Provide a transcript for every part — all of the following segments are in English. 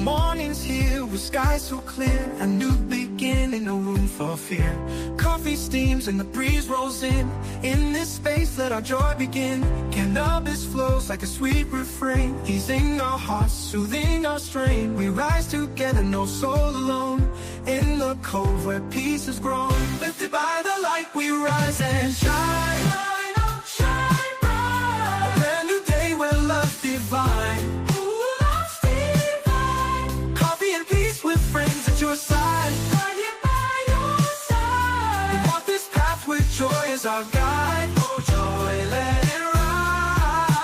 morning's here with skies so clear, a new beginning, no room for fear. Coffee steams and the breeze rolls in this space let our joy begin. Cannabis flows like a sweet refrain, easing our hearts, soothing our strain. We rise together, no soul alone, in the cove where peace has grown. Lifted by the light we rise and shine. Shine on, shine bright. A brand new day where love's divine. Friends at your side, right here by your side. We walk this path with joy as our guide. Oh joy, let it ride.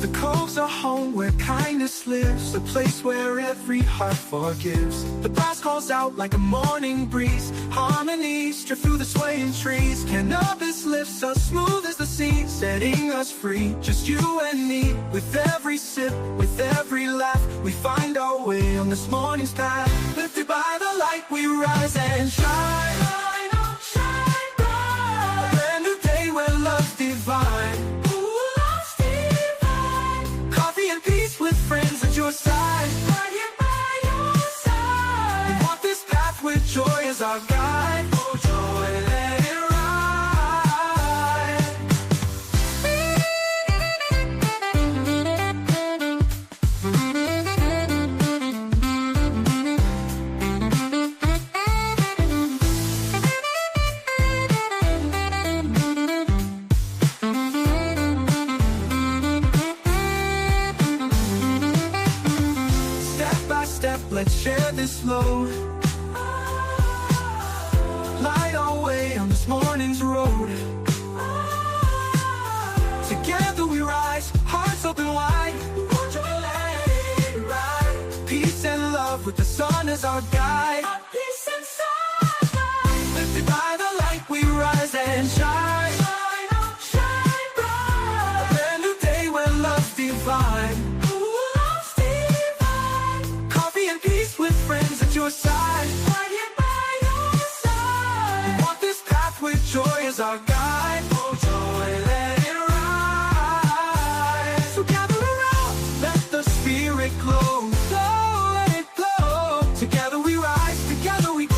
The cove's a home where kindness lives, a place where every heart forgives. The brass calls out like a morning breeze, harmonies drift through the swaying trees. Cannabis lifts us smooth as the sea, setting us free, just you and me. With every sip, with every laugh, we find our way on this morning's path. Lifted by the light we rise and shine. Shine on, shine bright. A brand new day where love's divine. Ooh, love's divine. Coffee and peace with friends at your side, right here by your side. We walk this path with joy as our guide. Oh joy, let it ride. Let's share this load, light our way on this morning's road. Together we rise, hearts open wide. Peace and love with the sun as our guide. Peace and sunlight. Lifted by the light we rise and shine. Shine on, shine bright. A brand new day where love's divine. Friends at your side, right here by your side. We walk this path with joy as our guide. Oh joy, let it ride. So gather around, let the spirit glow. Glow, let it glow. Together we rise, together we grow.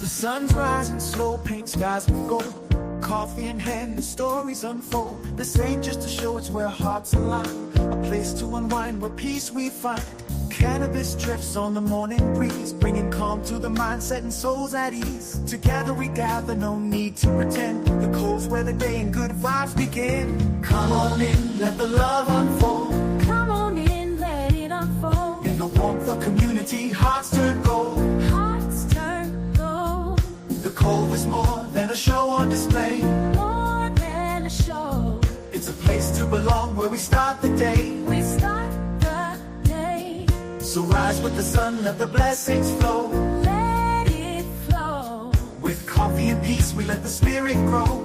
Sun's rising, slow paint skies of gold. Coffee in hand, the stories unfold. This ain't just a show, it's where hearts align. A place to unwind, where peace we find. Cannabis drifts on the morning breeze, bringing calm to the mind, setting souls at ease. Together we gather, no need to pretend. The cove's where the day and good vibes begin. Come on in, let the love unfold. Come on in, let it unfold. In the warmth of community, hearts turn gold. Hearts turn gold. The Cove is more than a show on display. More than a show. It's a place to belong where we start the day. We start the day. So rise with the sun, let the blessings flow. Let it flow. With coffee and peace, we let the spirit grow.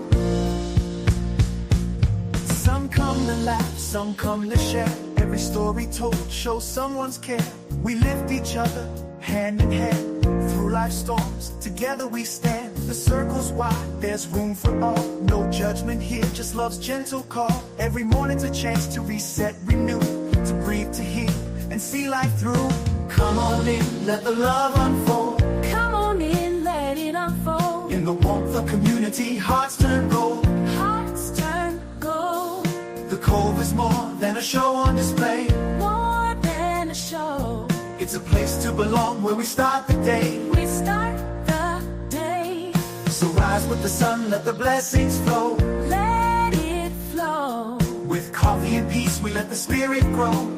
Some come to laugh, some come to share. Every story told shows someone's care. We lift each other, hand in hand. Through life's storms, together we stand. The circle's wide, there's room for all. No judgment here, just love's gentle call. Every morning's a chance to reset, renew, to breathe, to heal, and see life through. Come on in, let the love unfold. Come on in, let it unfold. In the warmth of community, hearts turn gold. Hearts turn gold. The Cove is more than a show on display. More than a show. It's a place to belong where we start the day. We start the day. So So rise with the sun, let the blessings flow. Let it flow. With coffee and peace, we let the spirit grow.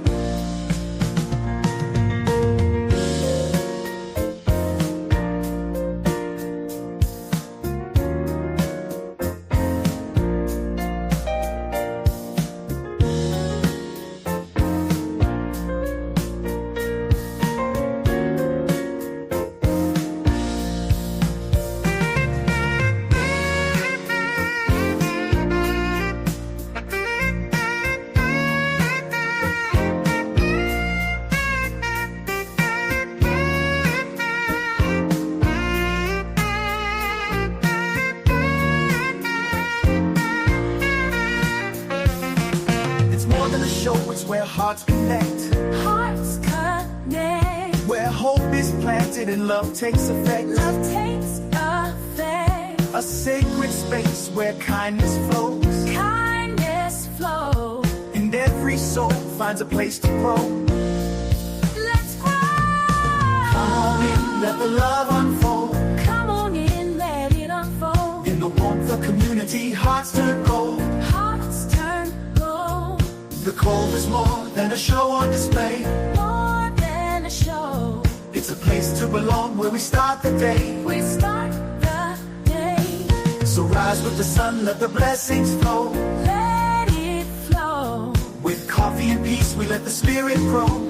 It's where hearts connect. Hearts connect. Where hope is planted and love takes effect. Love takes effect. A sacred space where kindness flows. Kindness flows. And every soul finds a place to grow. Let's grow. Come on in, let the love unfold. Come on in, let it unfold. In the warmth of community, hearts turn gold. Hearts turn gold. The Cove is more than a show on display. More than a show. It's a place to belong where we start the day. We start the day. So rise with the sun, let the blessings flow. Let it flow. With coffee and peace, we let the spirit grow.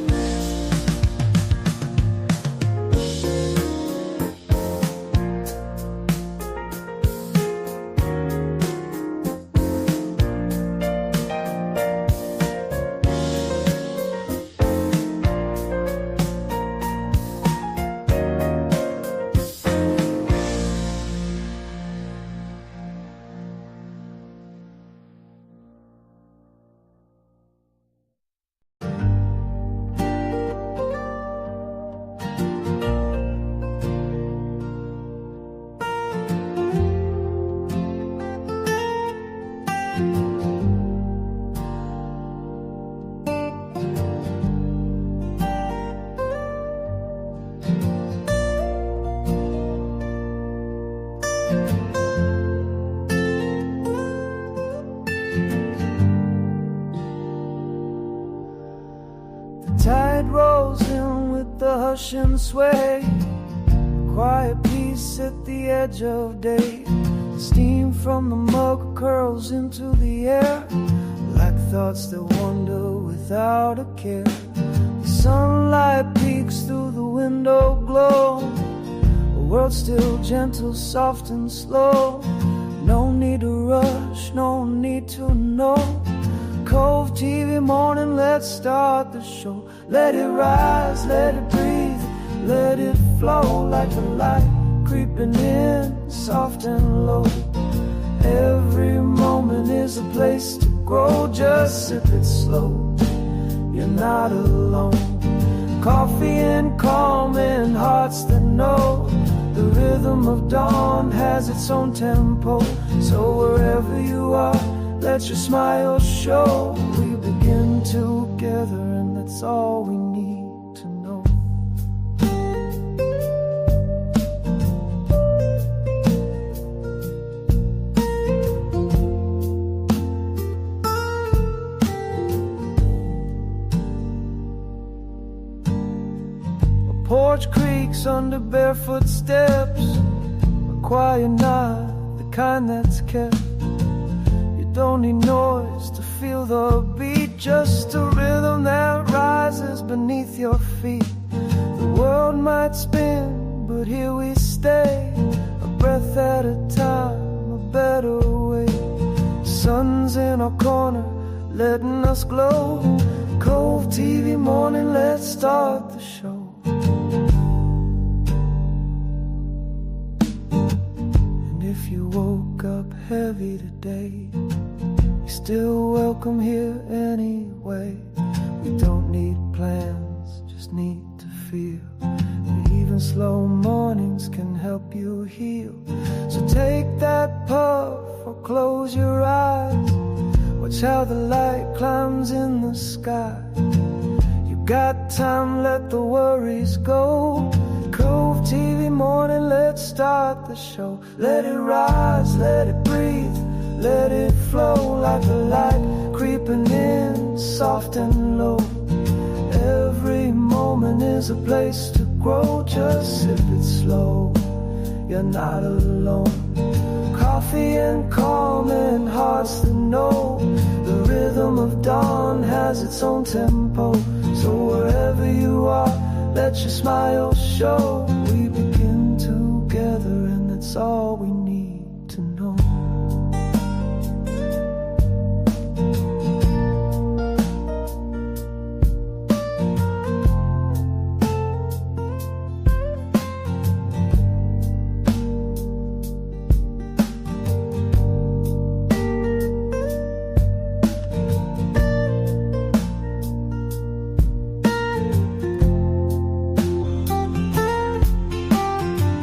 Tide rolls in with the hush and sway. Quiet peace at the edge of day. Steam from the mug curls into the air, like thoughts that wander without a care. The sunlight peeks through the window glow. A world still gentle, soft and slow. No need to rush, no need to know. Cove-TV morning, let's start the show. Let it rise, let it breathe, let it flow like the light creeping in, soft and low. Every moment is a place to grow, just sip it slow, you're not alone. Coffee and calm and hearts that know the rhythm of dawn has its own tempo. So wherever you are, let your smile show. We begin together and that's all we need to know. A porch creaks under barefoot steps, a quiet nod, the kind that's kept. Don't need noise to feel the beat, just a rhythm that rises beneath your feet. The world might spin, but here we stay, a breath at a time, a better way. Sun's in our corner, letting us glow. Cove-TV morning, let's start the show. And if you woke up heavy today, still welcome here anyway. We don't need plans, just need to feel that even slow mornings can help you heal. So take that puff or close your eyes. Watch how the light climbs in the sky. You got time, let the worries go. Cove-TV morning, let's start the show. Let it rise, let it breathe, let it flow like the light creeping in, soft and low. Every moment is a place to grow, just sip it slow, you're not alone. Coffee and calm and hearts that know the rhythm of dawn has its own tempo. So wherever you are, let your smile show. We begin together and that's all we need to know.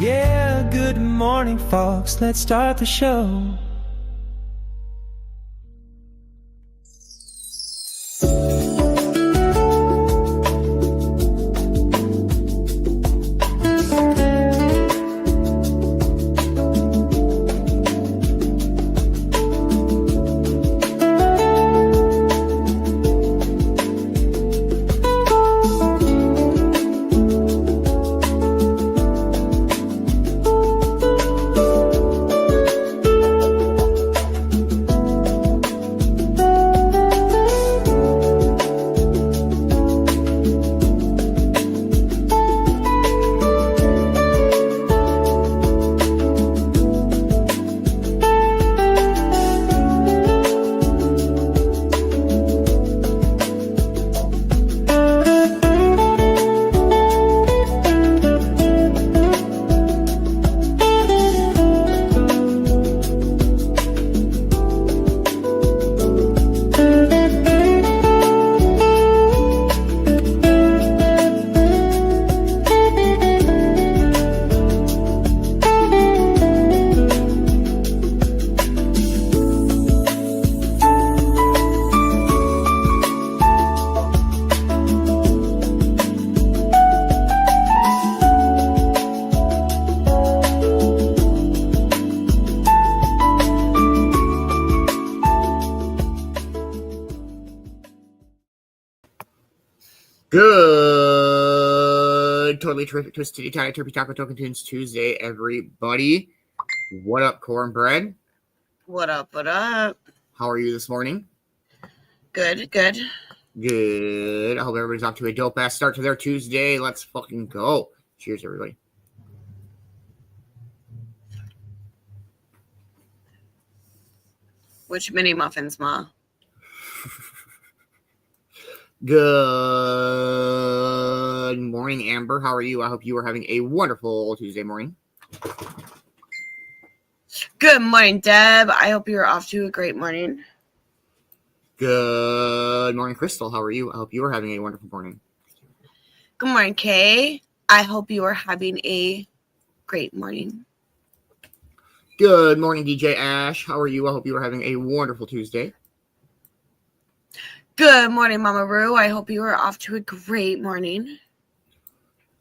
Yeah, good morning, folks. Let's start the show. Good, totally terrific Twisted Italian Turkey Taco Token Tunes Tuesday, everybody. What up, Cornbread? What up? What up? How are you this morning? Good, good. Good. I hope everybody's off to a dope ass start to their Tuesday. Let's fucking go. Cheers, everybody. Which mini muffins, Ma? Good morning, Amber. How are you? I hope you are having a wonderful Tuesday morning. Good morning, Deb. I hope you're off to a great morning. Good morning, Crystal. How are you? I hope you are having a wonderful morning. Good morning, Kay. I hope you are having a great morning. Good morning, DJ Ash. How are you? I hope you are having a wonderful Tuesday. Good morning, Mama Roo. I hope you are off to a great morning.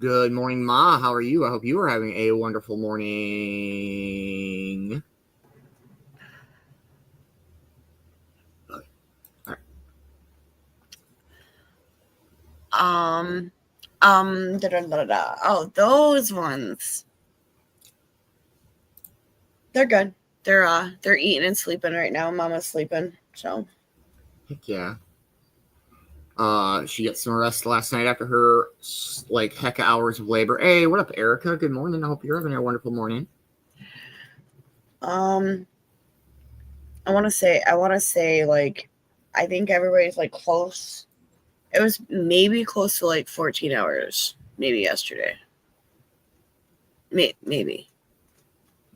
Good morning, Ma. How are you? I hope you are having a wonderful morning. All right. Oh, those ones. They're good. They're eating and sleeping right now. Mama's sleeping, so. Heck yeah. She got some rest last night after her heck of hours of labor. Hey, what up, Erica? Good morning. I hope you're having a wonderful morning. I want to say, I think everybody's close. It was maybe close to 14 hours, maybe yesterday. Maybe.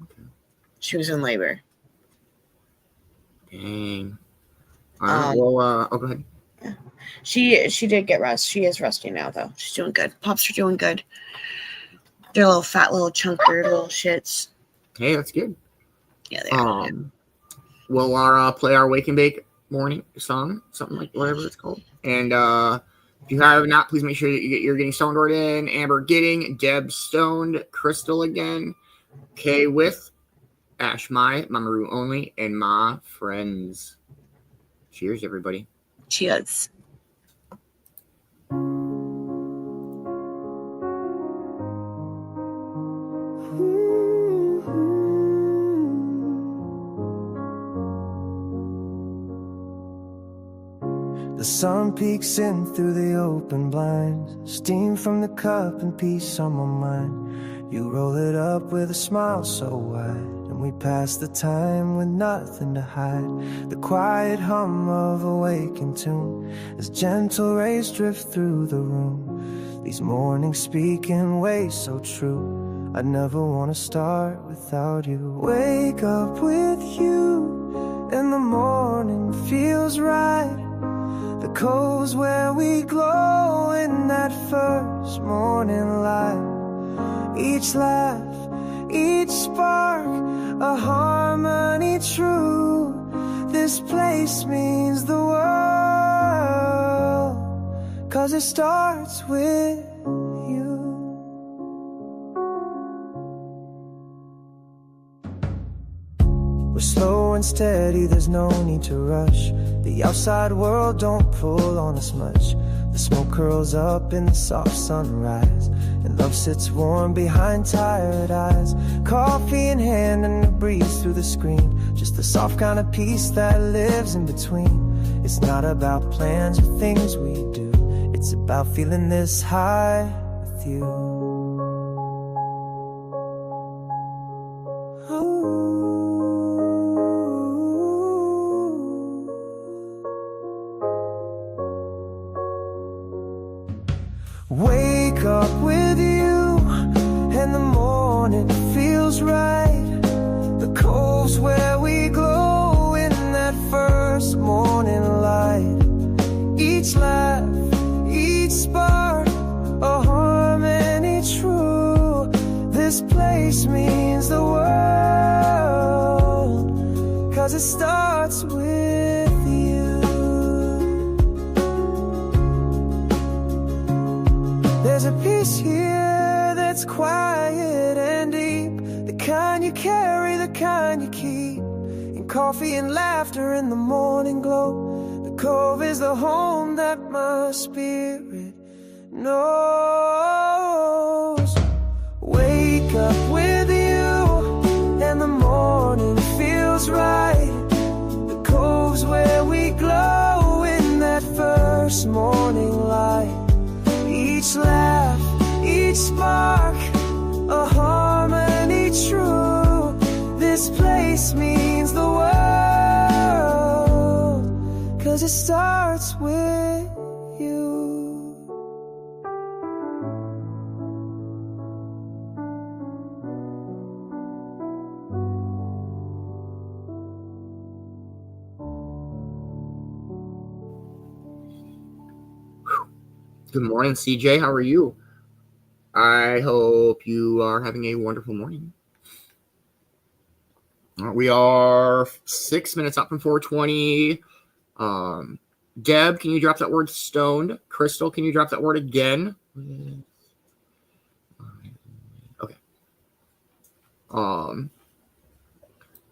Okay. She was in labor. Dang. All right. Well, go ahead. Yeah. She did get rest. She is resting now, though. She's doing good. Pups are doing good. They're little fat, little chunker, little shits. Hey, that's good. Yeah, they are. We'll play our Wake and Bake morning song, something like whatever it's called. And If you have not, please make sure that you're getting stoned word in. Amber getting, Deb stoned, Crystal again, Kay with, Ash my, Mamaru only, and my friends. Cheers, everybody. Cheers. The sun peeks in through the open blinds, steam from the cup and peace on my mind. You roll it up with a smile so wide, and we pass the time with nothing to hide. The quiet hum of a waking tune as gentle rays drift through the room. These mornings speak in ways so true. I never want to start without you. Wake up with you, and the morning feels right. The cove's where we glow in that first morning light. Each laugh, each spark, a harmony true. This place means the world, 'cause it starts with you. We're slow and steady, there's no need to rush. The outside world don't pull on us much. The smoke curls up in the soft sunrise, and love sits warm behind tired eyes. Coffee in hand and a breeze through the screen, just the soft kind of peace that lives in between. It's not about plans or things we do, it's about feeling this high with you. Wake up with you, and the morning feels right. The cove's where we glow in that first morning light. Each laugh, each spark, a harmony true. This place means the world, 'cause it starts with you. There's a peace here that's quiet and deep, the kind you carry, the kind you keep. In coffee and laughter in the morning glow, the Cove is the home that my spirit knows. Wake up with you, and the morning feels right. The Cove's where we glow in that first morning light. Each laugh, each spark, a harmony true. This place means the world, 'cause it starts with you. Good morning, CJ. How are you? I hope you are having a wonderful morning. We are 6 minutes up from 4:20. Deb, can you drop that word stoned? Crystal, can you drop that word again? Okay.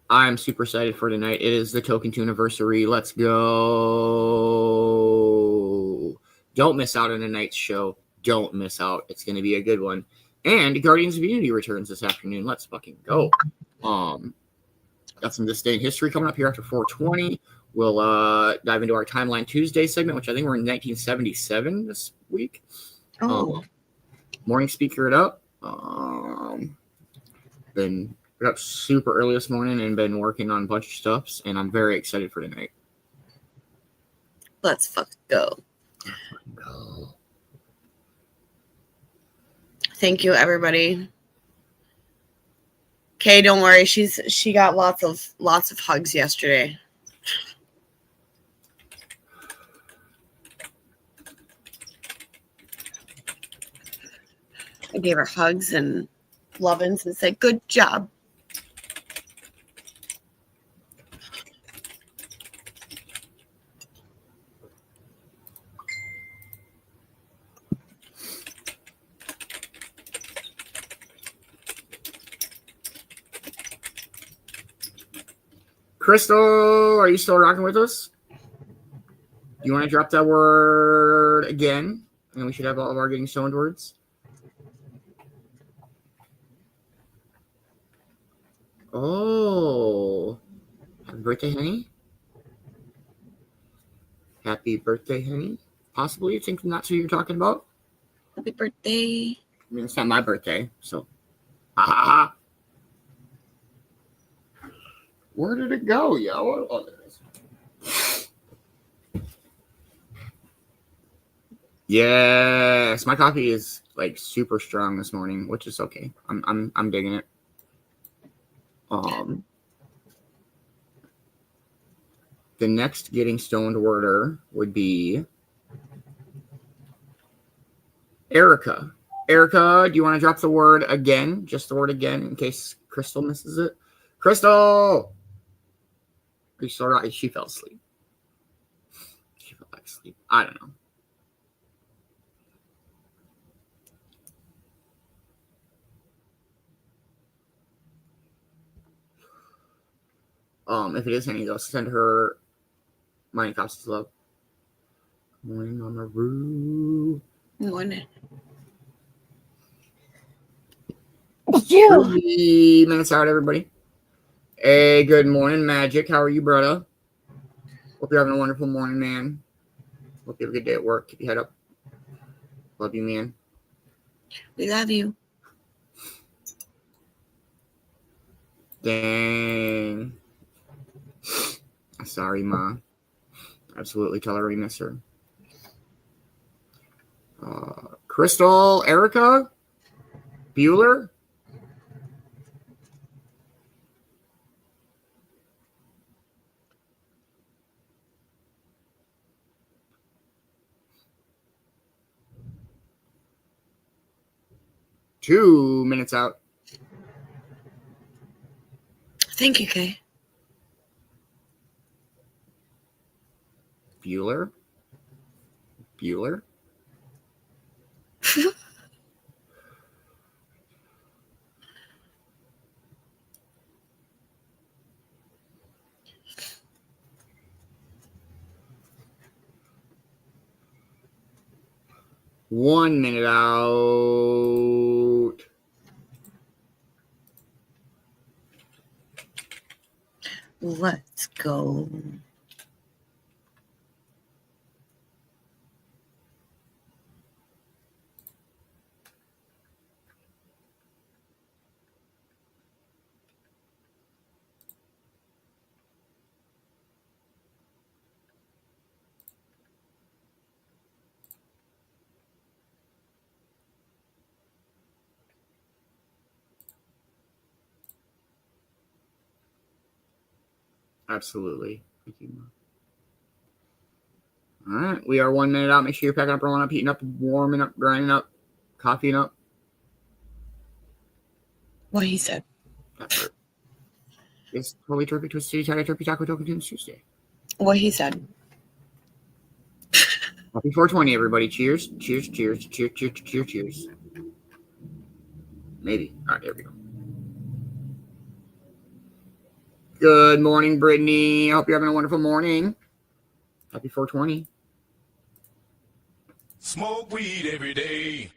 I'm super excited for tonight. It is the Token 2 anniversary. Let's go. Don't miss out on tonight's show. Don't miss out. It's going to be a good one. And Guardians of Unity returns this afternoon. Let's fucking go. Got some This Day in History coming up here after 4:20. We'll dive into our Timeline Tuesday segment, which I think we're in 1977 this week. Morning speaker it up. Been up super early this morning and been working on a bunch of stuff, and I'm very excited for tonight. Let's fucking go. Go. Thank you, everybody. Okay, don't worry. She got lots of hugs yesterday. I gave her hugs and love-ins and said, "Good job." Crystal, are you still rocking with us? Do you want to drop that word again? And we should have all of our getting stoned words. Oh, happy birthday, honey. Happy birthday, honey. Possibly, you think that's who you're talking about? Happy birthday. I mean, it's not my birthday, so. Ah. Where did it go, yo? Oh, there it is. Yes, my coffee is like super strong this morning, which is okay. I'm digging it. The next getting stoned worder would be Erica. Erica, do you want to drop the word again? Just the word again in case Crystal misses it. Crystal! Are you still right? She fell asleep. She fell back asleep. I don't know. If it is any, though, send her my Costas love. Morning on the roof. Morning. 3 minutes out, everybody. Hey, good morning, Magic. How are you, brother? Hope you're having a wonderful morning, man. Hope you have a good day at work. Keep your head up. Love you, man. We love you. Dang. Sorry, Ma. Absolutely tell her we miss her. Crystal, Erica, Bueller. Two minutes out. Thank you, Kay. Bueller. Bueller. One minute out. Let's go. Absolutely. Thank you. All right. We are 1 minute out. Make sure you're packing up, rolling up, heating up, warming up, grinding up, coffeeing up. What he said. That's it. It's totally turkey twisted Italian turkey taco Tuesday. What he said. Happy 420, everybody. Cheers. Cheers, cheers, cheers, cheers, cheers, cheers. Maybe. All right, there we go. Good morning, Brittany. I hope you're having a wonderful morning. Happy 420. Smoke weed every day.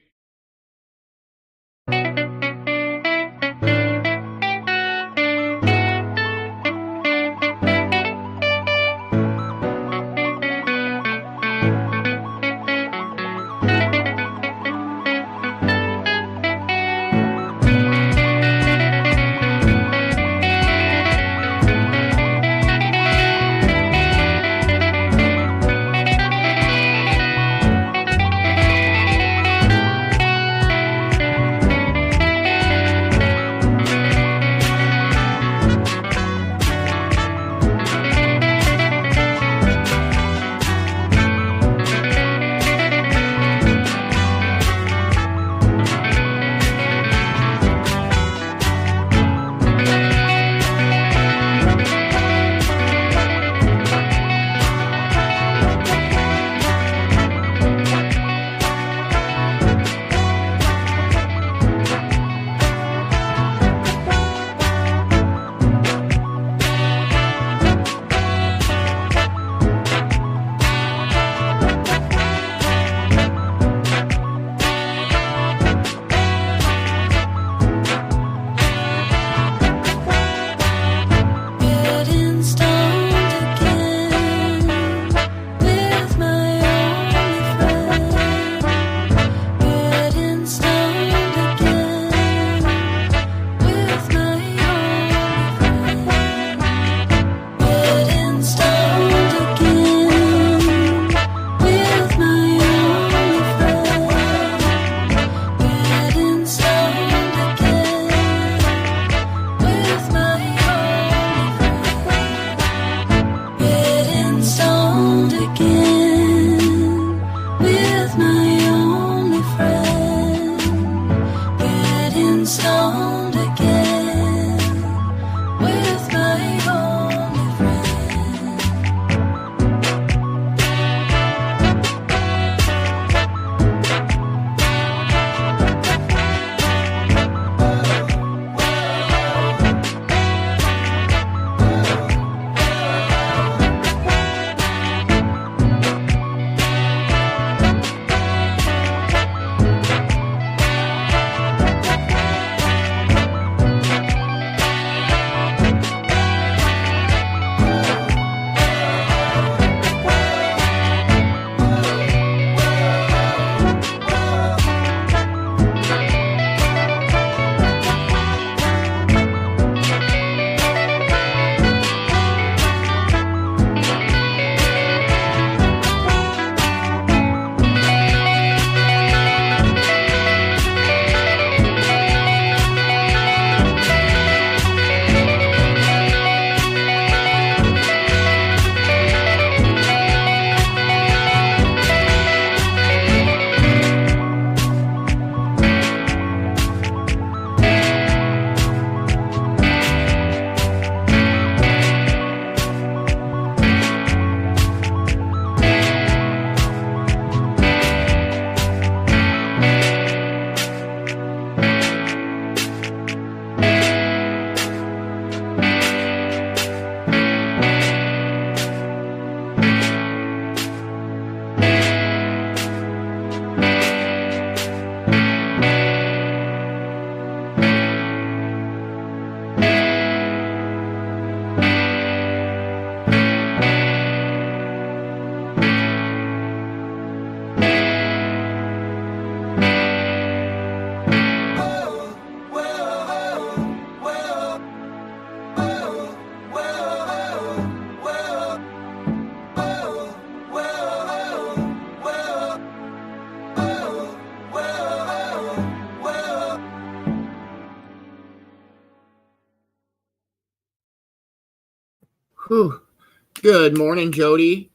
Good morning, Jody.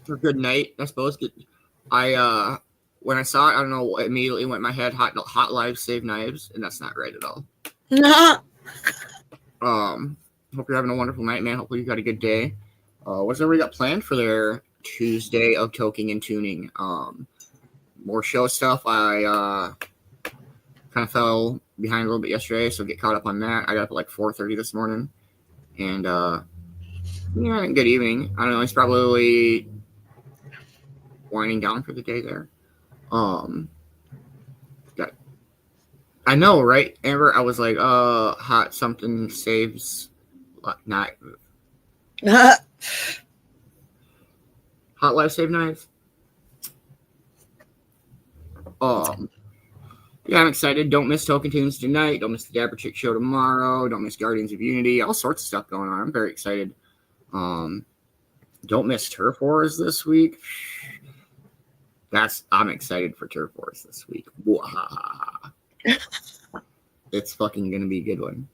Or good night, I suppose. When I saw it, I don't know, immediately went in my head, hot lives save knives, and that's not right at all. Hope you're having a wonderful night, man. Hopefully you got a good day. What's everybody got planned for their Tuesday of toking and tuning? More show stuff. I kind of fell behind a little bit yesterday, so get caught up on that. I got up at like 4:30 this morning, and yeah, good evening. I don't know. It's probably winding down for the day there. I know, right, Amber? I was like, hot something saves knife. Hot life save knives. Yeah, I'm excited. Don't miss Token Tunes tonight. Don't miss the Dapper Chick show tomorrow. Don't miss Guardians of Unity. All sorts of stuff going on. I'm very excited. Don't miss Turf Wars this week. I'm excited for Turf Wars this week. It's fucking gonna be a good one.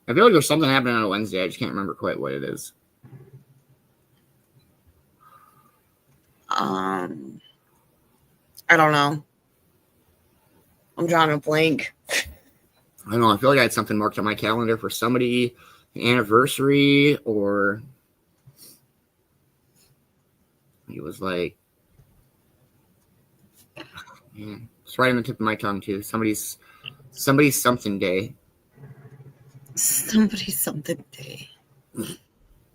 I feel like there's something happening on a Wednesday. I just can't remember quite what it is. I don't know. I'm drawing a blank. I don't know. I feel like I had something marked on my calendar for somebody, an anniversary, or it was like, man, it's right on the tip of my tongue too. Somebody's something day. Somebody's something day.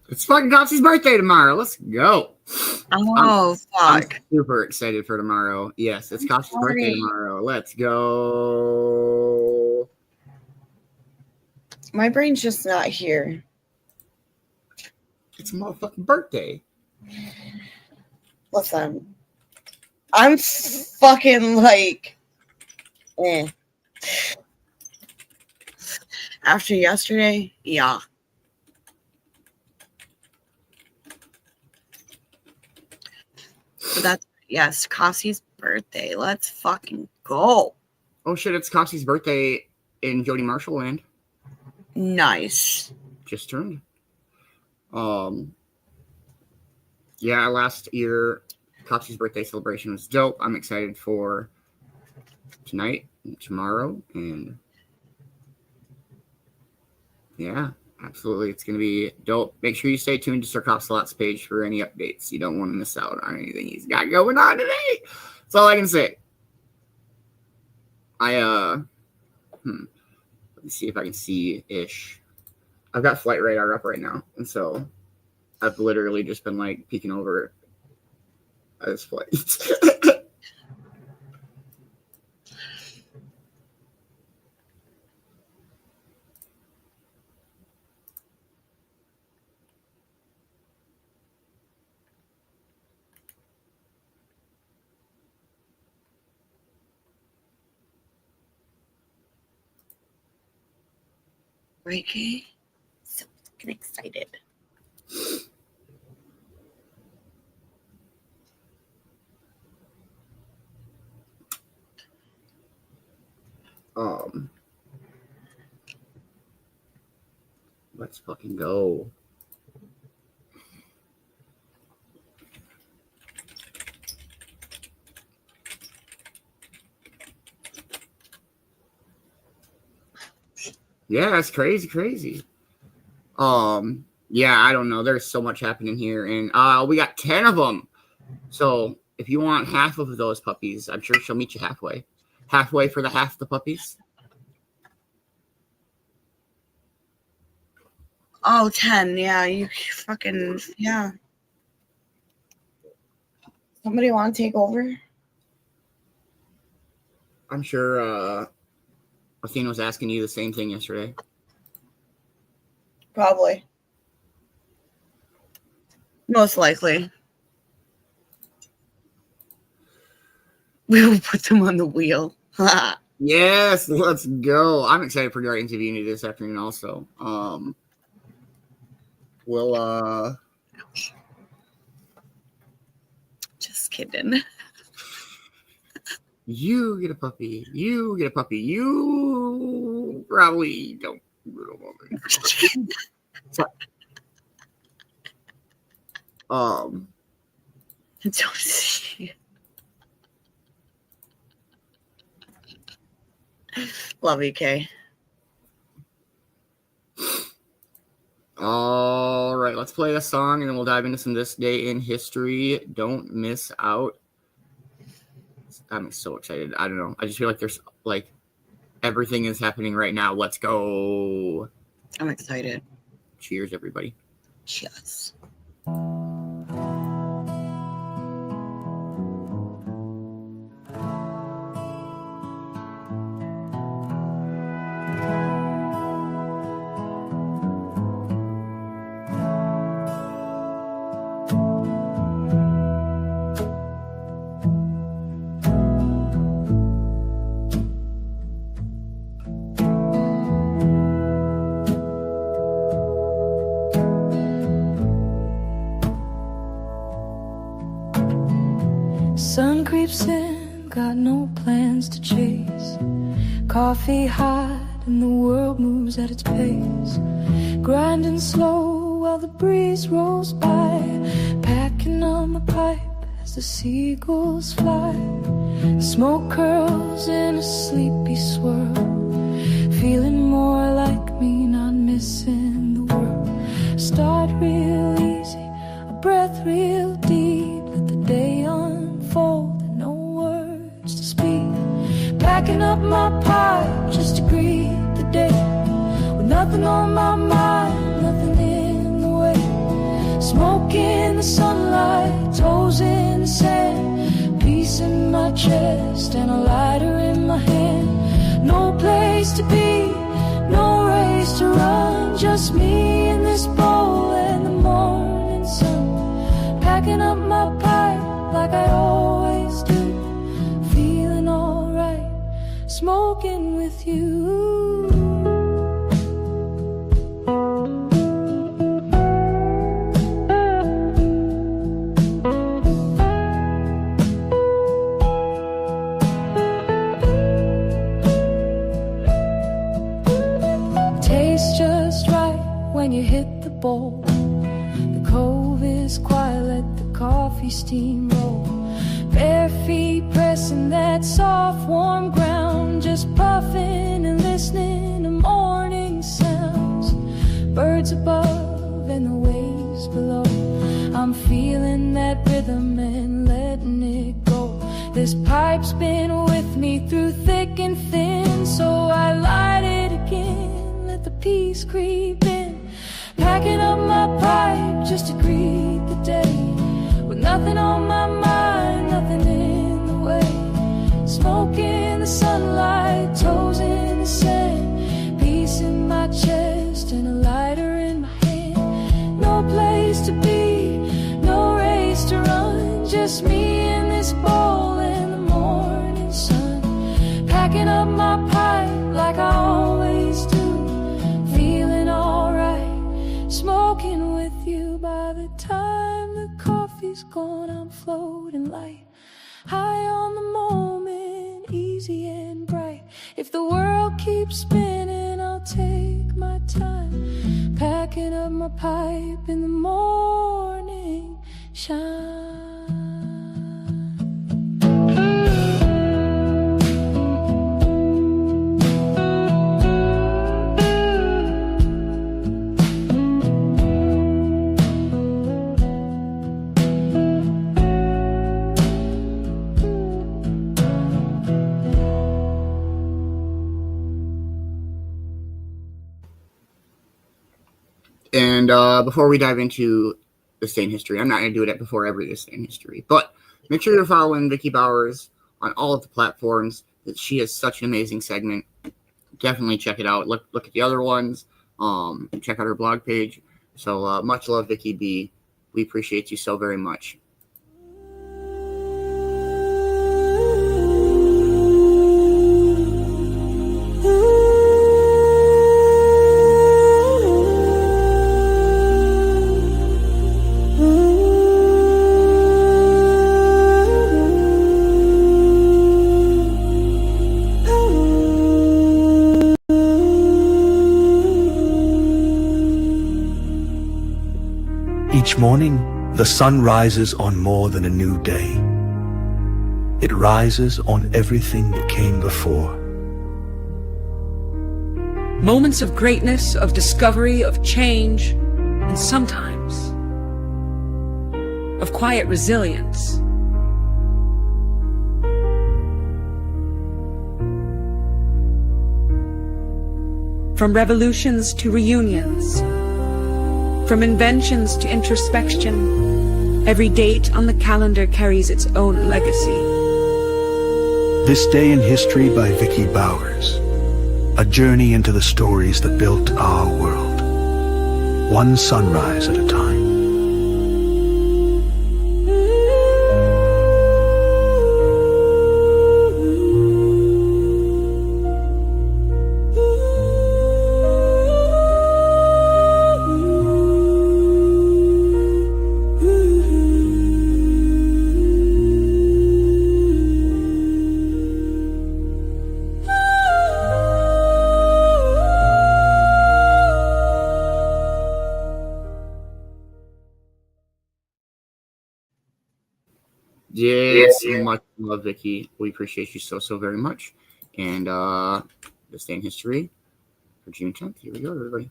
It's fucking Gopsy's birthday tomorrow. Let's go. Oh, I'm fuck. super excited for tomorrow. Yes, it's Gopsy's birthday tomorrow. Let's go. My brain's just not here. It's a motherfucking birthday. Listen, I'm fucking like, After yesterday, yeah. But yes, Cassie's birthday. Let's fucking go. Oh shit, it's Cassie's birthday in Jody Marshall land. Nice. Just turned. Yeah, last year Cassie's birthday celebration was dope. I'm excited for tonight and tomorrow, and yeah, absolutely, it's gonna be dope. Make sure you stay tuned to Sir Cop Slot's page for any updates. You don't want to miss out on anything he's got going on today. That's all I can say. Let me see if I can see ish. I've got Flight Radar up right now, and so I've literally just been like peeking over at this flight. Okay. So fucking excited. Let's fucking go. Yeah, it's crazy. Yeah, I don't know. There's so much happening here, and we got 10 of them. So if you want half of those puppies, I'm sure she'll meet you halfway. Halfway for the half the puppies. Oh, 10. Yeah, you fucking, yeah. Somebody want to take over? I'm sure Athena was asking you the same thing yesterday. Probably. Most likely. We'll put them on the wheel. Yes, let's go. I'm excited for Guardians of Unity this afternoon also. We'll Just kidding. You get a puppy. You get a puppy. You probably don't. So, Don't see. Love you, Kay. all right, let's play a song and then we'll dive into some This Day in History. Don't miss out. I'm so excited. I don't know. I just feel like there's like everything is happening right now. Let's go. I'm excited. Cheers, everybody. Cheers. Sun creeps in, got no plans to chase. Coffee hot and the world moves at its pace. Grinding slow while the breeze rolls by. Packing on my pipe as the seagulls fly. Smoke curls in a sleepy swirl. Feeling more like me, not missing the world. Start real easy, a breath real deep. Let the day unfold and no words to speak. Packing up my pipe just to greet the day. With nothing on my mind, nothing in the way. Smoke in the sunlight, toes in the sand. Peace in my chest and a lighter in my hand. No place to be, no race to run. Just me in this bowl and the morning sun. Packing up my pipe like I always do. Feeling alright, smoking with you. Tastes just right when you hit the bowl. The cove is quiet, let the coffee steam roll. Bare feet pressing that soft warm ground. Just puffing and listening to morning sounds. Birds above and the waves below. I'm feeling that rhythm and letting it go. This pipe's been with me through thick and thin, so I light it again, let the peace creep in. Packing up my pipe just to greet the day. With nothing on my mind, nothing in the way. Smoke in the sunlight, toes in the sand. Peace in my chest and a lighter in my hand. No place to be, no race to run. Just me in this bowl and the morning sun. Packing up my pipe like I always do. Feeling alright, smoking with you. By the time the coffee's gone, I'm floating light. High on the moment, easy and bright. If the world keeps spinning, I'll take my time. Packing up my pipe in the morning shine. And before we dive into This Day in History, I'm not going to do it before every This Day in History, but make sure you're following Vicki Bowers on all of the platforms. She has such an amazing segment. Definitely check it out. Look at the other ones. Check out her blog page. So much love, Vicki B. We appreciate you so very much. Each morning, the sun rises on more than a new day. It rises on everything that came before. Moments of greatness, of discovery, of change, and sometimes of quiet resilience. From revolutions to reunions, from inventions to introspection, every date on the calendar carries its own legacy. This Day in History by Vicki Bowers. A journey into the stories that built our world, one sunrise at a time. Yes, much love, Vicky. We appreciate you so very much. And this day in history for June 10th. Here we go, everybody.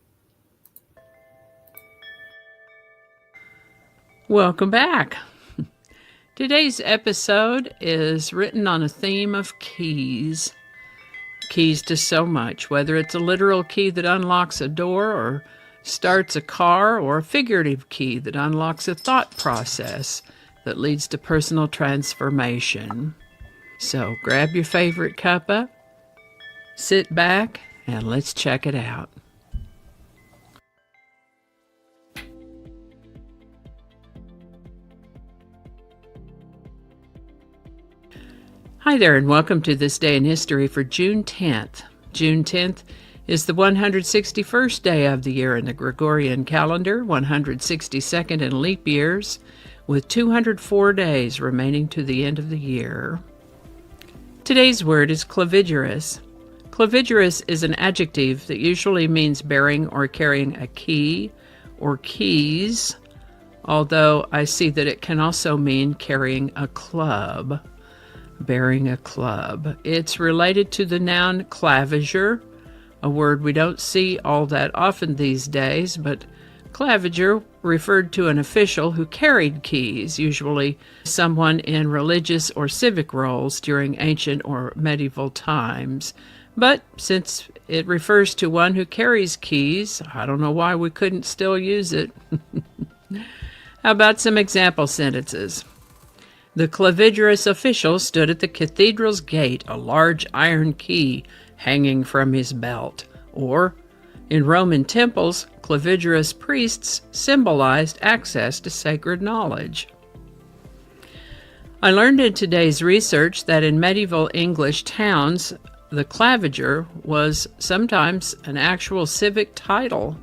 Welcome back. Today's episode is written on a theme of keys. Keys to so much, whether it's a literal key that unlocks a door or starts a car, or a figurative key that unlocks a thought process that leads to personal transformation. So grab your favorite cuppa, sit back, and let's check it out. Hi there, and welcome to This Day in History for June 10th. June 10th is the 161st day of the year in the Gregorian calendar, 162nd in leap years, with 204 days remaining to the end of the year. Today's word is clavigerous. Clavigerous is an adjective that usually means bearing or carrying a key or keys, although I see that it can also mean carrying a club. Bearing a club. It's related to the noun claviger, a word we don't see all that often these days, but claviger referred to an official who carried keys, usually someone in religious or civic roles during ancient or medieval times. But since it refers to one who carries keys, I don't know why we couldn't still use it. How about some example sentences? The clavigerous official stood at the cathedral's gate, a large iron key hanging from his belt. Or, in Roman temples, clavigerous priests symbolized access to sacred knowledge. I learned in today's research that in medieval English towns, the claviger was sometimes an actual civic title.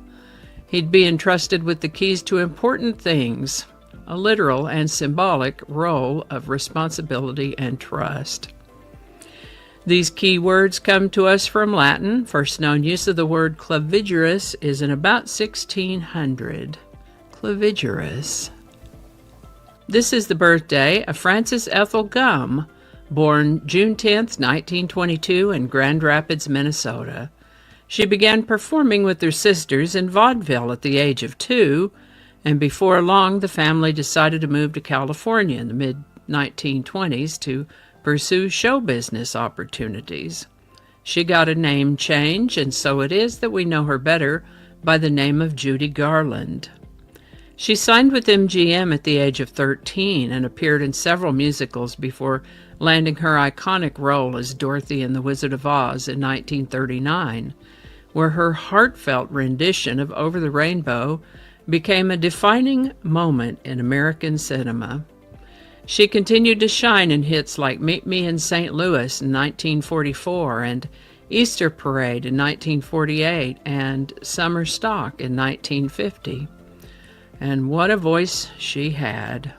He'd be entrusted with the keys to important things, a literal and symbolic role of responsibility and trust. These key words come to us from Latin. First known use of the word clavigerous is in about 1600. Clavigerous. This is the birthday of Frances Ethel Gum, born June 10th, 1922 in Grand Rapids, Minnesota. She began performing with her sisters in vaudeville at the age of 2, and before long the family decided to move to California in the mid-1920s to pursue show business opportunities. She got a name change, and so it is that we know her better by the name of Judy Garland. She signed with MGM at the age of 13 and appeared in several musicals before landing her iconic role as Dorothy in The Wizard of Oz in 1939, where her heartfelt rendition of Over the Rainbow became a defining moment in American cinema. She continued to shine in hits like Meet Me in St. Louis in 1944 and Easter Parade in 1948 and Summer Stock in 1950. And what a voice she had.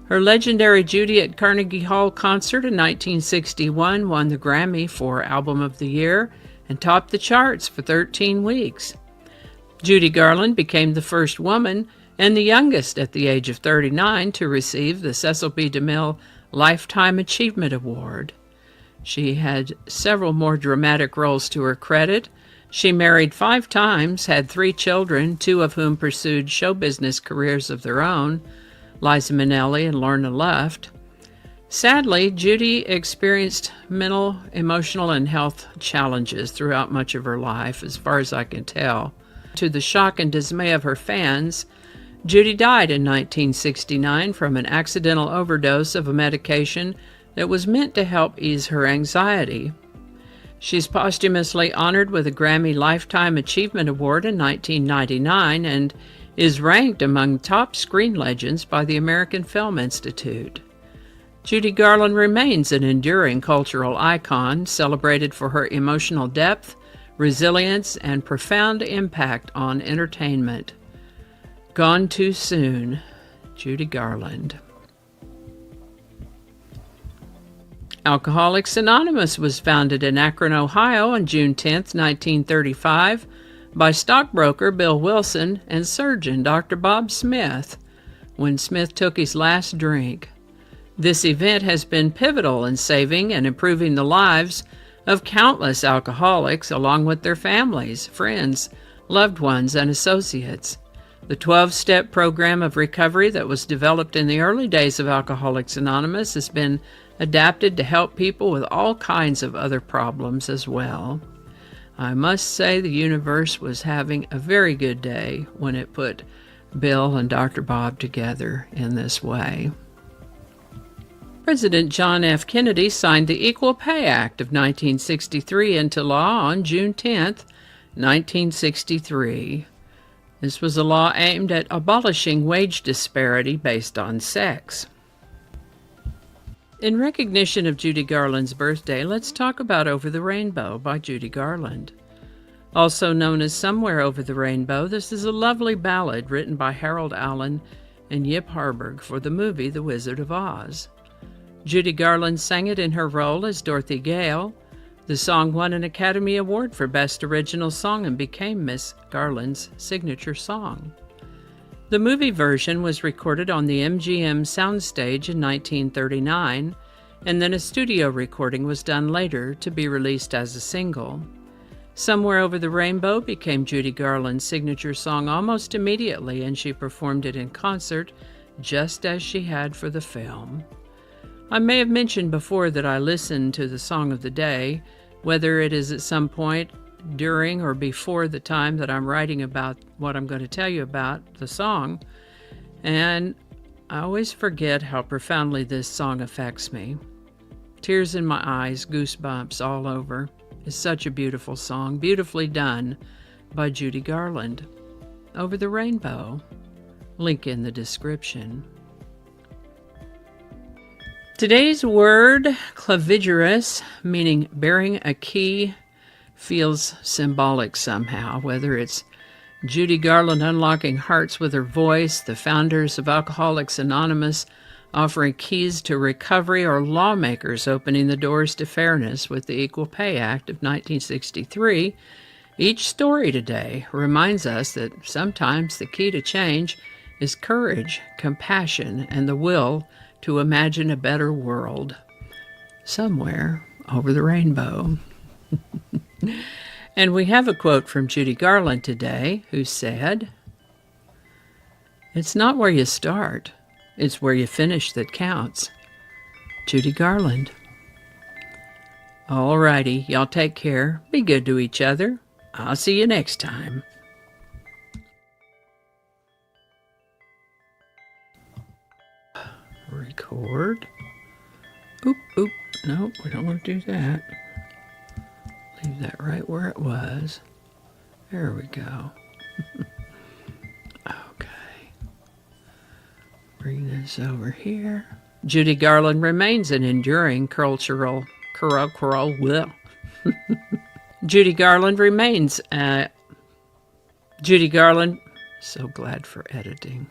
Her legendary Judy at Carnegie Hall concert in 1961 won the Grammy for Album of the Year and topped the charts for 13 weeks. Judy Garland became the first woman and the youngest at the age of 39 to receive the Cecil B. DeMille Lifetime Achievement Award. She had several more dramatic roles to her credit. She married 5 times, had 3 children, 2 of whom pursued show business careers of their own, Liza Minnelli and Lorna Luft. Sadly, Judy experienced mental, emotional, and health challenges throughout much of her life, as far as I can tell. To the shock and dismay of her fans, Judy died in 1969 from an accidental overdose of a medication that was meant to help ease her anxiety. She's posthumously honored with a Grammy Lifetime Achievement Award in 1999 and is ranked among top screen legends by the American Film Institute. Judy Garland remains an enduring cultural icon, celebrated for her emotional depth, resilience, and profound impact on entertainment. Gone too soon, Judy Garland. Alcoholics Anonymous was founded in Akron, Ohio on June 10, 1935, by stockbroker Bill Wilson and surgeon Dr. Bob Smith when Smith took his last drink. This event has been pivotal in saving and improving the lives of countless alcoholics, along with their families, friends, loved ones, and associates. The 12-step program of recovery that was developed in the early days of Alcoholics Anonymous has been adapted to help people with all kinds of other problems as well. I must say the universe was having a very good day when it put Bill and Dr. Bob together in this way. President John F. Kennedy signed the Equal Pay Act of 1963 into law on June 10, 1963. This was a law aimed at abolishing wage disparity based on sex. In recognition of Judy Garland's birthday, let's talk about Over the Rainbow by Judy Garland. Also known as Somewhere Over the Rainbow, this is a lovely ballad written by Harold Allen and Yip Harburg for the movie The Wizard of Oz. Judy Garland sang it in her role as Dorothy Gale. The song won an Academy Award for Best Original Song and became Miss Garland's signature song. The movie version was recorded on the MGM soundstage in 1939, and then a studio recording was done later to be released as a single. Somewhere Over the Rainbow became Judy Garland's signature song almost immediately, and she performed it in concert just as she had for the film. I may have mentioned before that I listen to the song of the day, whether it is at some point during or before the time that I'm writing about what I'm going to tell you about, the song, and I always forget how profoundly this song affects me. Tears in my eyes, goosebumps all over. It's such a beautiful song, beautifully done by Judy Garland. Over the Rainbow. Link in the description. Today's word, clavigerous, meaning bearing a key, feels symbolic somehow, whether it's Judy Garland unlocking hearts with her voice, the founders of Alcoholics Anonymous offering keys to recovery, or lawmakers opening the doors to fairness with the Equal Pay Act of 1963. Each story today reminds us that sometimes the key to change is courage, compassion, and the will to imagine a better world somewhere over the rainbow. And we have a quote from Judy Garland today, who said, "It's not where you start, it's where you finish that counts." Judy Garland. All righty, y'all take care. Be good to each other. I'll see you next time. Record. Oop, oop. No, we don't want to do that. Leave that right where it was. There we go. Okay. Bring this over here. Judy Garland remains an enduring cultural... Judy Garland remains... Judy Garland... So glad for editing.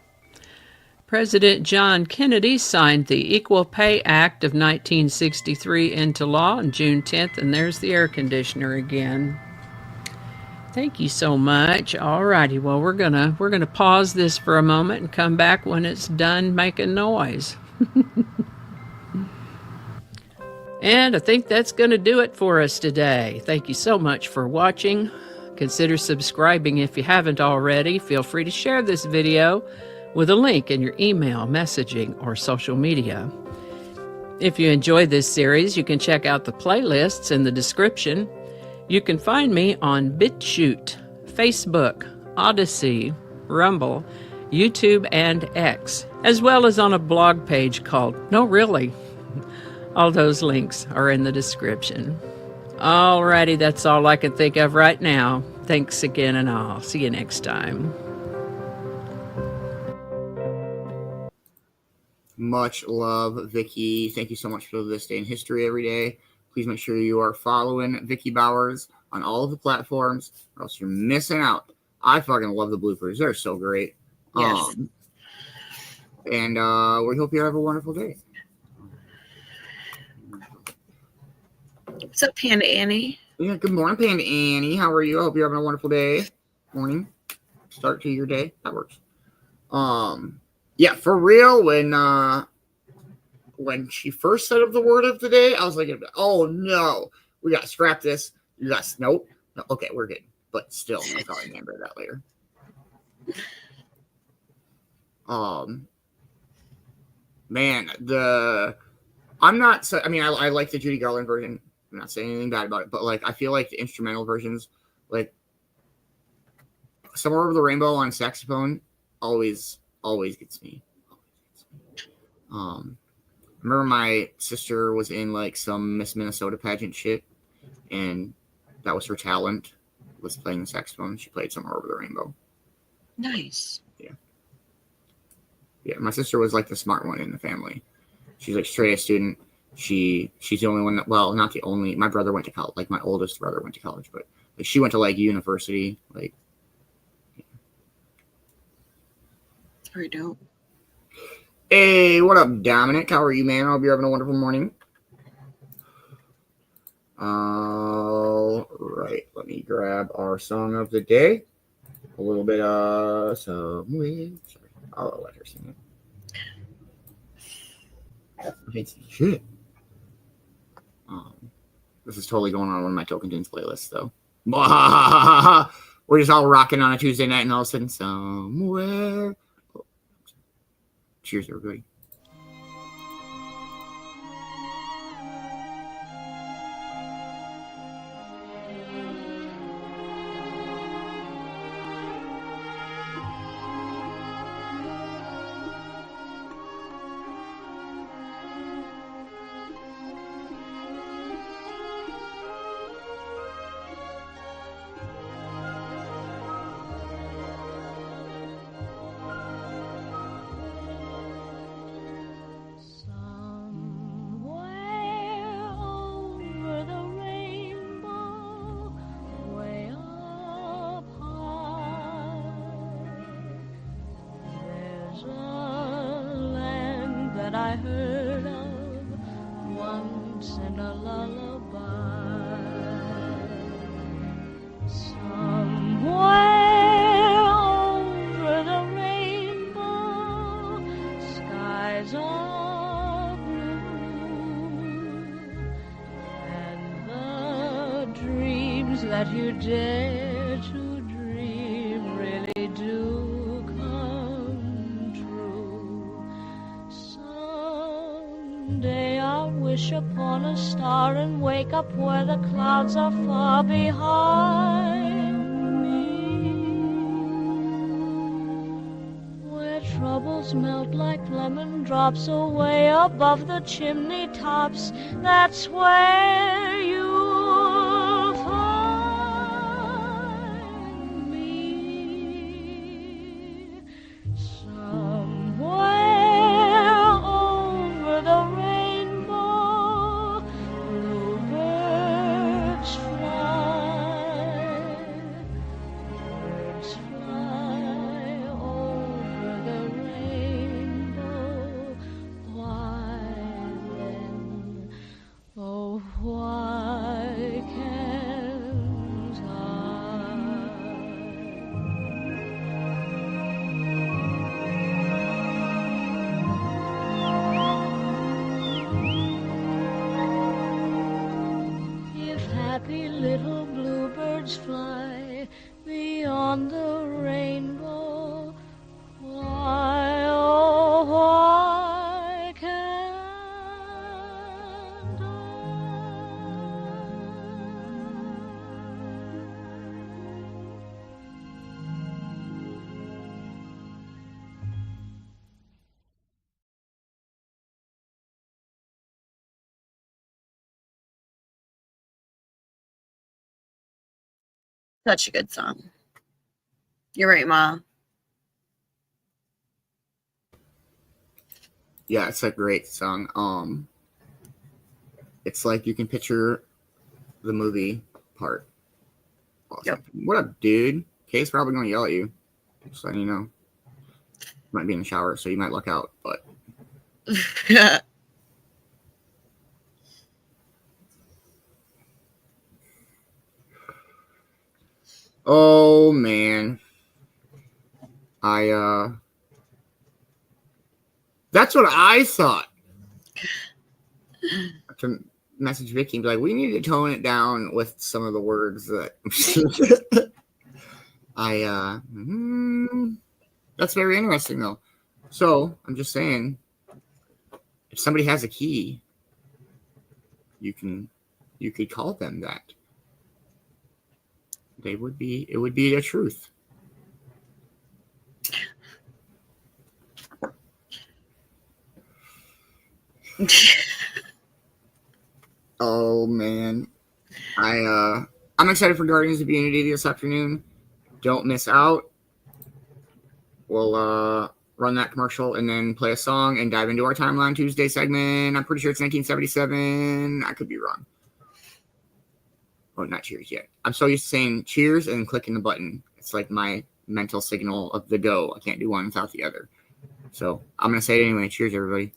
President John Kennedy signed the Equal Pay Act of 1963 into law on June 10th, and there's the air conditioner again. Thank you so much. All righty. Well, we're gonna pause this for a moment and come back when it's done making noise. And I think that's going to do it for us today. Thank you so much for watching. Consider subscribing if you haven't already. Feel free to share this video with a link in your email, messaging, or social media. If you enjoyed this series, you can check out the playlists in the description. You can find me on BitChute, Facebook, Odyssey, Rumble, YouTube, and X, as well as on a blog page called No Really. All those links are in the description. Alrighty, that's all I can think of right now. Thanks again, and I'll see you next time. Much love, Vicki. Thank you so much for this day in history every day. Please make sure you are following Vicki Bowers on all of the platforms, or else you're missing out. I fucking love the bloopers. They're so great. Yes. And we hope you have a wonderful day. What's up, Panda Annie? Yeah, good morning, Panda Annie. How are you? I hope you're having a wonderful day. Morning. Start to your day. That works. Yeah, for real, when she first said of the word of the day, I was like, oh no, we got to scrap this. You got nope. No, okay, we're good. But still, I'll probably remember that later. Man, I like the Judy Garland version. I'm not saying anything bad about it, but like I feel like the instrumental versions, like Somewhere Over the Rainbow on saxophone, always gets me. I remember my sister was in like some Miss Minnesota pageant shit, and that was her talent, was playing the saxophone. She played Somewhere Over the Rainbow. Nice. Yeah, my sister was like the smart one in the family. She's like straight A student. She's the only one that, well, not the only. My brother went to college. Like my oldest brother went to college, but like she went to like university. Like, It's pretty dope. hey, what up, Dominic? How are you, man? I hope you're having a wonderful morning. All right, let me grab our song of the day. A little bit of Somewhere. Sorry, I'll let her sing it. Shit. This is totally going on one of my Token Tunes playlists, though. We're just all rocking on a Tuesday night, and all of a sudden, somewhere. Oh. Cheers, everybody. I heard of once in a lullaby. Somewhere over the rainbow, skies are blue, and the dreams that you dare to dream really do come true. Someday I'll wish upon a star and wake up where the clouds are far behind me, where troubles melt like lemon drops away above the chimney tops. That's where you'll find me. Somewhere over the rainbow, bluebirds fly. Birds fly over the rainbow. Why then, oh why Such a good song. You're right, Ma. Yeah, it's a great song. It's like you can picture the movie part. Awesome. Yep. What up, dude? Kay's probably gonna yell at you. Just letting you know. Might be in the shower, so you might look out, but oh man. That's what I thought. To message Vicki and be like, we need to tone it down with some of the words that that's very interesting though. So I'm just saying, if somebody has a key, you could call them that. It would be the truth. Oh man, I'm excited for Guardians of Unity this afternoon. Don't miss out. We'll run that commercial and then play a song and dive into our Timeline Tuesday segment. I'm pretty sure it's 1977. I could be wrong. Oh, not cheers yet. I'm so used to saying cheers and clicking the button. It's like my mental signal of the go. I can't do one without the other. So I'm gonna say it anyway. Cheers, everybody.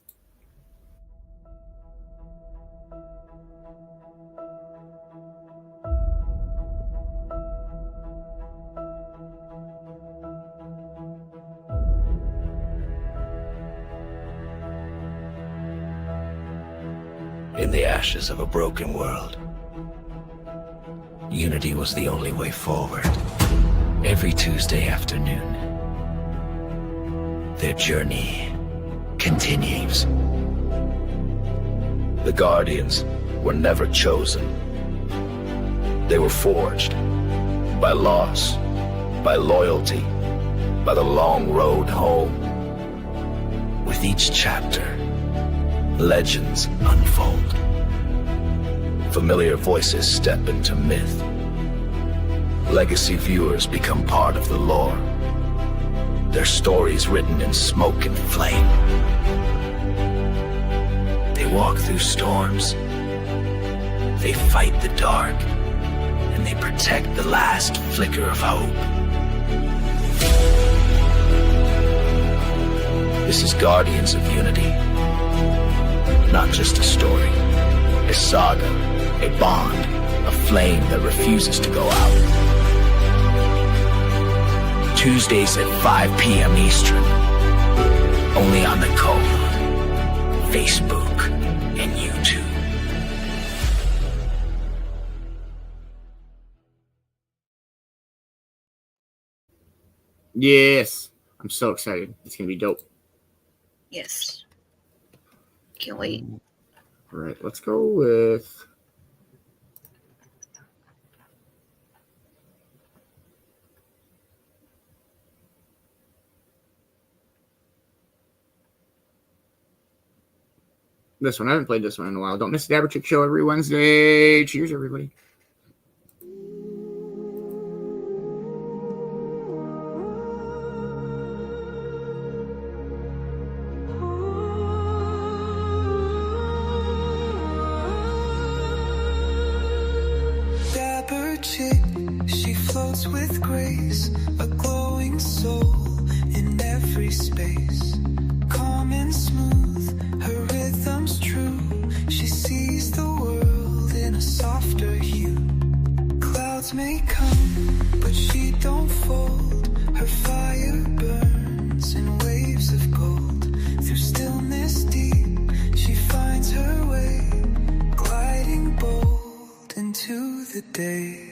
In the ashes of a broken world, unity was the only way forward. Every Tuesday afternoon, their journey continues. The Guardians were never chosen. They were forged by loss, by loyalty, by the long road home. With each chapter, legends unfold. Familiar voices step into myth. Legacy viewers become part of the lore. Their stories written in smoke and flame. They walk through storms. They fight the dark. And they protect the last flicker of hope. This is Guardians of Unity. Not just a story, a saga, a bond, a flame that refuses to go out. Tuesdays at 5 p.m. Eastern, only on the Cove, Facebook, and YouTube. Yes, I'm so excited. It's gonna be dope. Yes. Can't wait. All right, let's go with this one. I haven't played this one in a while. Don't miss the Aberchick Show every Wednesday. Cheers, everybody. She floats with grace, a glowing soul in every space. Calm and smooth, her rhythm's true. She sees the world in a softer hue. Clouds may come, but she don't fold. Her fire burns in waves of gold. Through stillness deep, she finds her way, gliding bold into the day.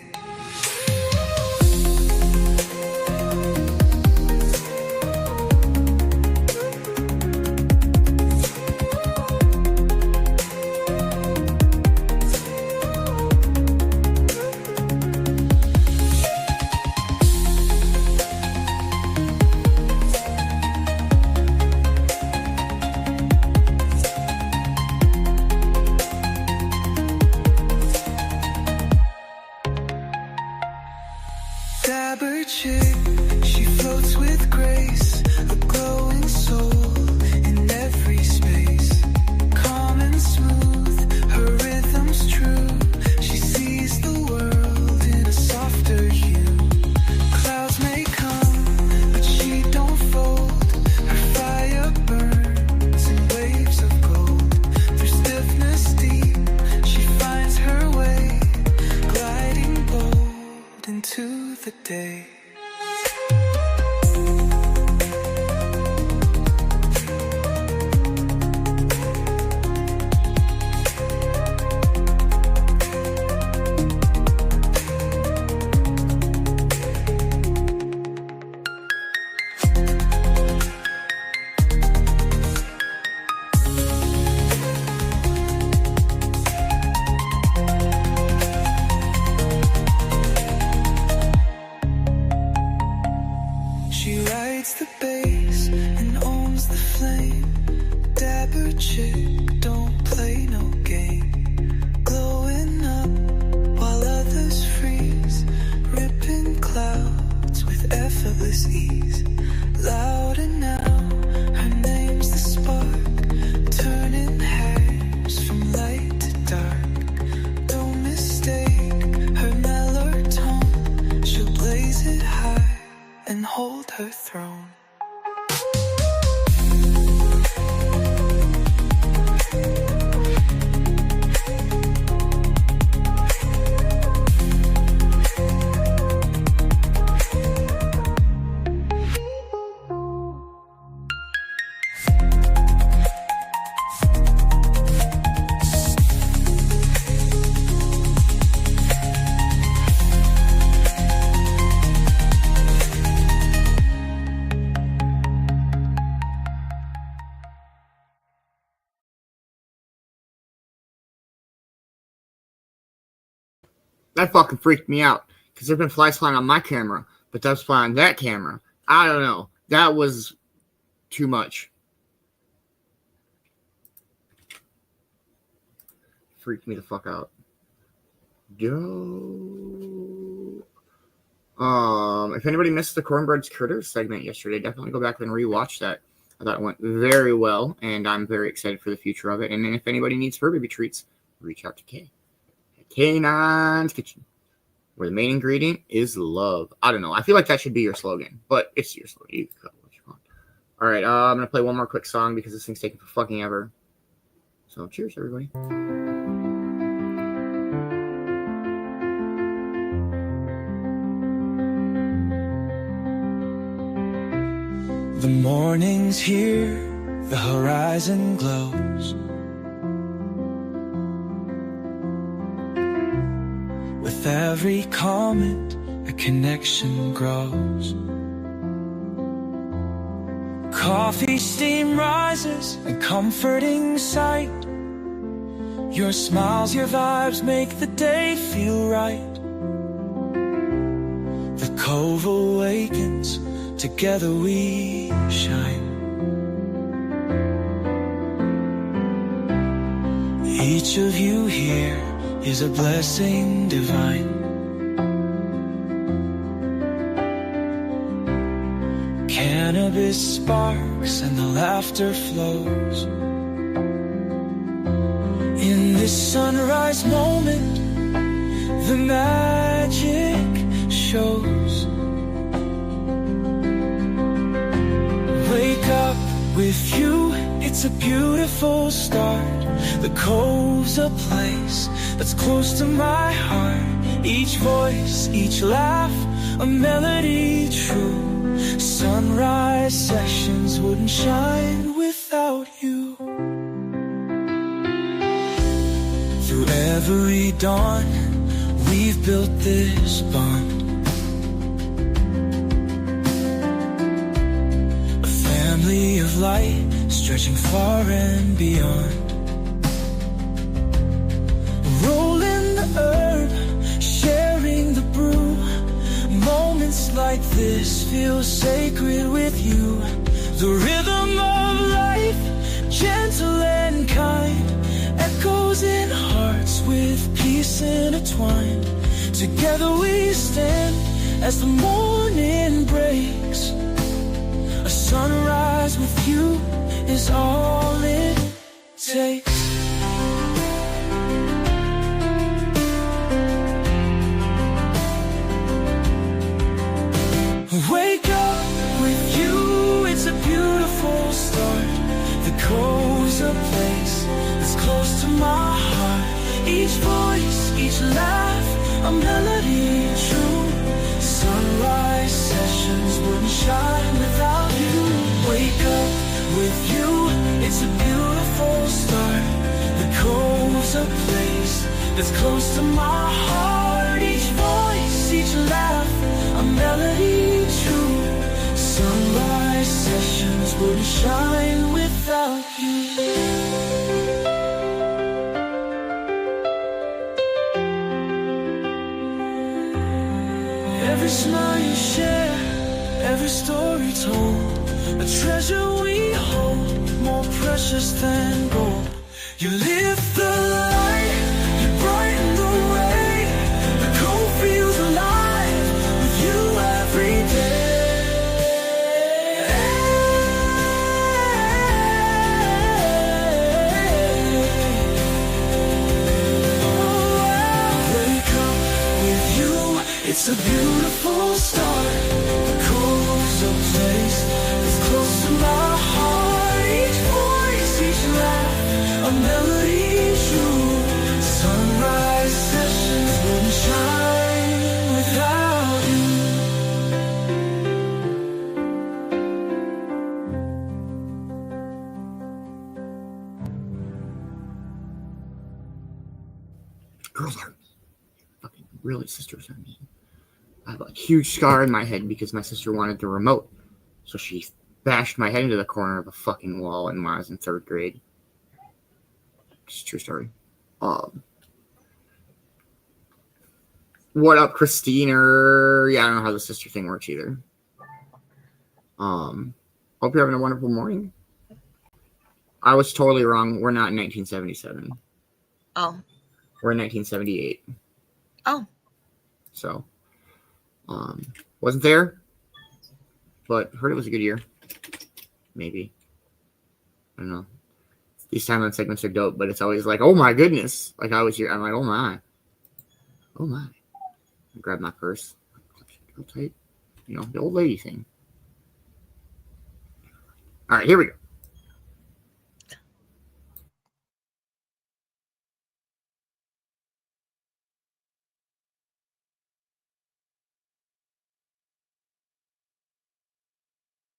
That fucking freaked me out. Because there have been flies flying on my camera, but doves fly on that camera. I don't know. That was too much. Freaked me the fuck out. If anybody missed the Cornbread's Critters segment yesterday, definitely go back and rewatch that. I thought it went very well, and I'm very excited for the future of it. And then if anybody needs fur baby treats, reach out to Kay at K9's Kitchen, where the main ingredient is love. I don't know. I feel like that should be your slogan, but it's your slogan. You can cut what you want. All right, I'm going to play one more quick song because this thing's taking for fucking ever. So cheers, everybody. The morning's here, the horizon glows. With every comment, a connection grows. Coffee steam rises, a comforting sight. Your smiles, your vibes make the day feel right. The Cove awakens, together we shine. Each of you here is a blessing divine. Cannabis sparks and the laughter flows. In this sunrise moment, the magic shows. Wake up with you, it's a beautiful start. The Cove's a place that's close to my heart. Each voice, each laugh, a melody true. Sunrise sessions wouldn't shine without you. Through every dawn, we've built this bond. Of light stretching far and beyond. Rolling the herb, sharing the brew. Moments like this feel sacred with you. The rhythm of life, gentle and kind, echoes in hearts with peace intertwined. Together we stand as the morning breaks. A sunrise with you is all it takes. Wake up with you, it's a beautiful start. The Cove's a place that's close to my heart. Each voice, each laugh, a melody true. Sunrise sessions wouldn't shine without you. Wake up with you, it's a beautiful start. The Cove's a place that's close to my heart. Each voice, each laugh, a melody true. Sunrise sessions wouldn't shine without you. Every smile you share, every story told, a treasure we hold, more precious than gold. You lift the light, you brighten the way. The Cove feels alive with you every day. Wake up with you, it's a beautiful start. The Cove's a place that's close to my heart. Each voice, each laugh, a melody true. Sunrise sessions wouldn't shine without you. Girls are fucking really sisters on me. I have a huge scar in my head because my sister wanted the remote. So she bashed my head into the corner of a fucking wall when I was in 3rd grade. It's a true story. What up, Christine? Or yeah, I don't know how the sister thing works either. Hope you're having a wonderful morning. I was totally wrong. We're not in 1977. Oh. We're in 1978. Oh. So, wasn't there, but heard it was a good year. Maybe. I don't know. These timeline segments are dope, but it's always like, oh my goodness. Like I was here. I'm like, oh my. Oh my. I grab my purse. Real tight. You know, the old lady thing. All right, here we go.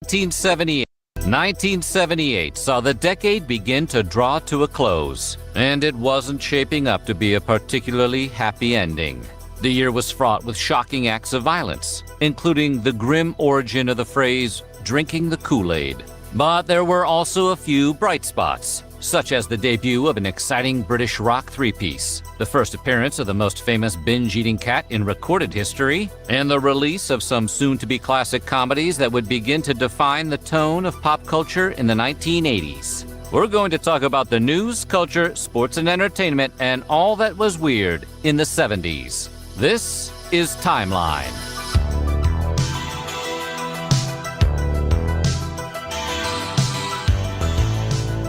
(1978). 1978 saw the decade begin to draw to a close, and it wasn't shaping up to be a particularly happy ending. The year was fraught with shocking acts of violence, including the grim origin of the phrase, drinking the Kool-Aid. But there were also a few bright spots, such as the debut of an exciting British rock three-piece, the first appearance of the most famous binge-eating cat in recorded history, and the release of some soon-to-be classic comedies that would begin to define the tone of pop culture in the 1980s. We're going to talk about the news, culture, sports, and entertainment, and all that was weird in the 70s. This is Timeline.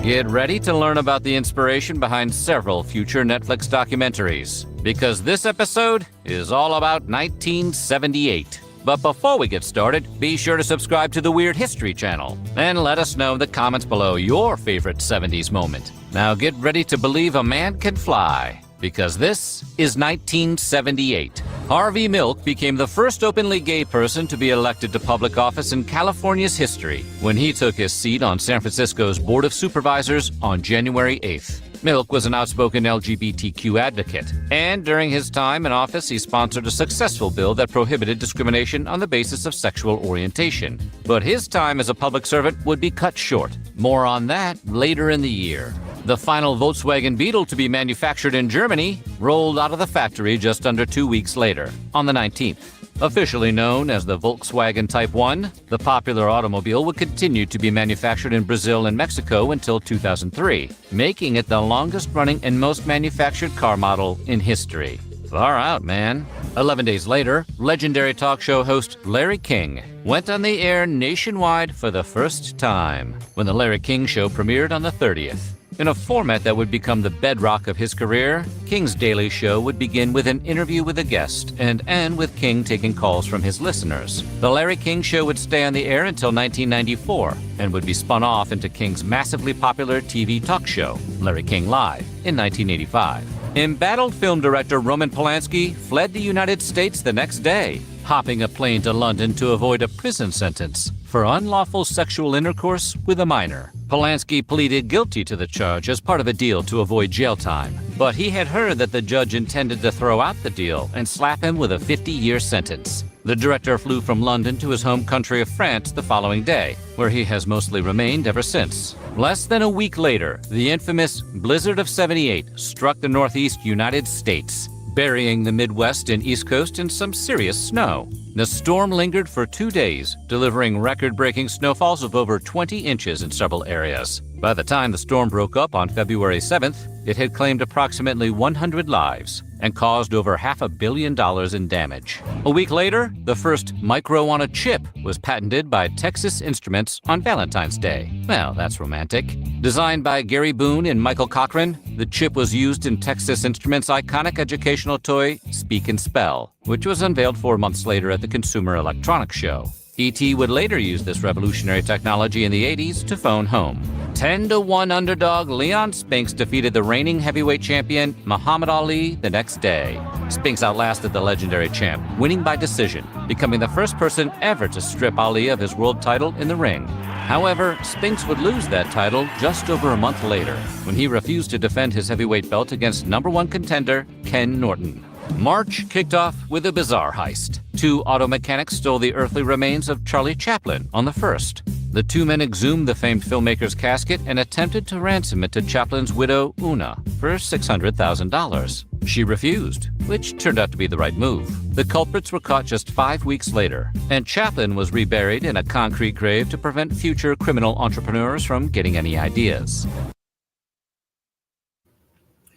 Get ready to learn about the inspiration behind several future Netflix documentaries, because this episode is all about 1978. But before we get started, be sure to subscribe to the Weird History channel and let us know in the comments below your favorite 70s moment. Now get ready to believe a man can fly, because this is 1978. Harvey Milk became the first openly gay person to be elected to public office in California's history when he took his seat on San Francisco's Board of Supervisors on January 8th. Milk was an outspoken LGBTQ advocate, and during his time in office, he sponsored a successful bill that prohibited discrimination on the basis of sexual orientation. But his time as a public servant would be cut short. More on that later in the year. The final Volkswagen Beetle to be manufactured in Germany rolled out of the factory just under 2 weeks later, on the 19th. Officially known as the Volkswagen Type 1, the popular automobile would continue to be manufactured in Brazil and Mexico until 2003, making it the longest-running and most manufactured car model in history. Far out, man. 11 days later, legendary talk show host Larry King went on the air nationwide for the first time when The Larry King Show premiered on the 30th. In a format that would become the bedrock of his career, King's Daily Show would begin with an interview with a guest and end with King taking calls from his listeners. The Larry King Show would stay on the air until 1994 and would be spun off into King's massively popular TV talk show, Larry King Live, in 1985. Embattled film director Roman Polanski fled the United States the next day, hopping a plane to London to avoid a prison sentence for unlawful sexual intercourse with a minor. Polanski pleaded guilty to the charge as part of a deal to avoid jail time, but he had heard that the judge intended to throw out the deal and slap him with a 50-year sentence. The director flew from London to his home country of France the following day, where he has mostly remained ever since. Less than a week later, the infamous Blizzard of '78 struck the Northeast United States, burying the Midwest and East Coast in some serious snow. The storm lingered for 2 days, delivering record-breaking snowfalls of over 20 inches in several areas. By the time the storm broke up on February 7th, it had claimed approximately 100 lives and caused over $500 million in damage. A week later, the first micro-on-a-chip was patented by Texas Instruments on Valentine's Day. Well, that's romantic. Designed by Gary Boone and Michael Cochran, the chip was used in Texas Instruments' iconic educational toy, Speak and Spell, which was unveiled 4 months later at the Consumer Electronics Show. E.T. would later use this revolutionary technology in the 80s to phone home. 10-1 underdog Leon Spinks defeated the reigning heavyweight champion Muhammad Ali the next day. Spinks outlasted the legendary champ, winning by decision, becoming the first person ever to strip Ali of his world title in the ring. However, Spinks would lose that title just over a month later, when he refused to defend his heavyweight belt against #1 contender Ken Norton. March kicked off with a bizarre heist. 2 auto mechanics stole the earthly remains of Charlie Chaplin on the 1st. The 2 men exhumed the famed filmmaker's casket and attempted to ransom it to Chaplin's widow, Una, for $600,000. She refused, which turned out to be the right move. The culprits were caught just 5 weeks later, and Chaplin was reburied in a concrete grave to prevent future criminal entrepreneurs from getting any ideas.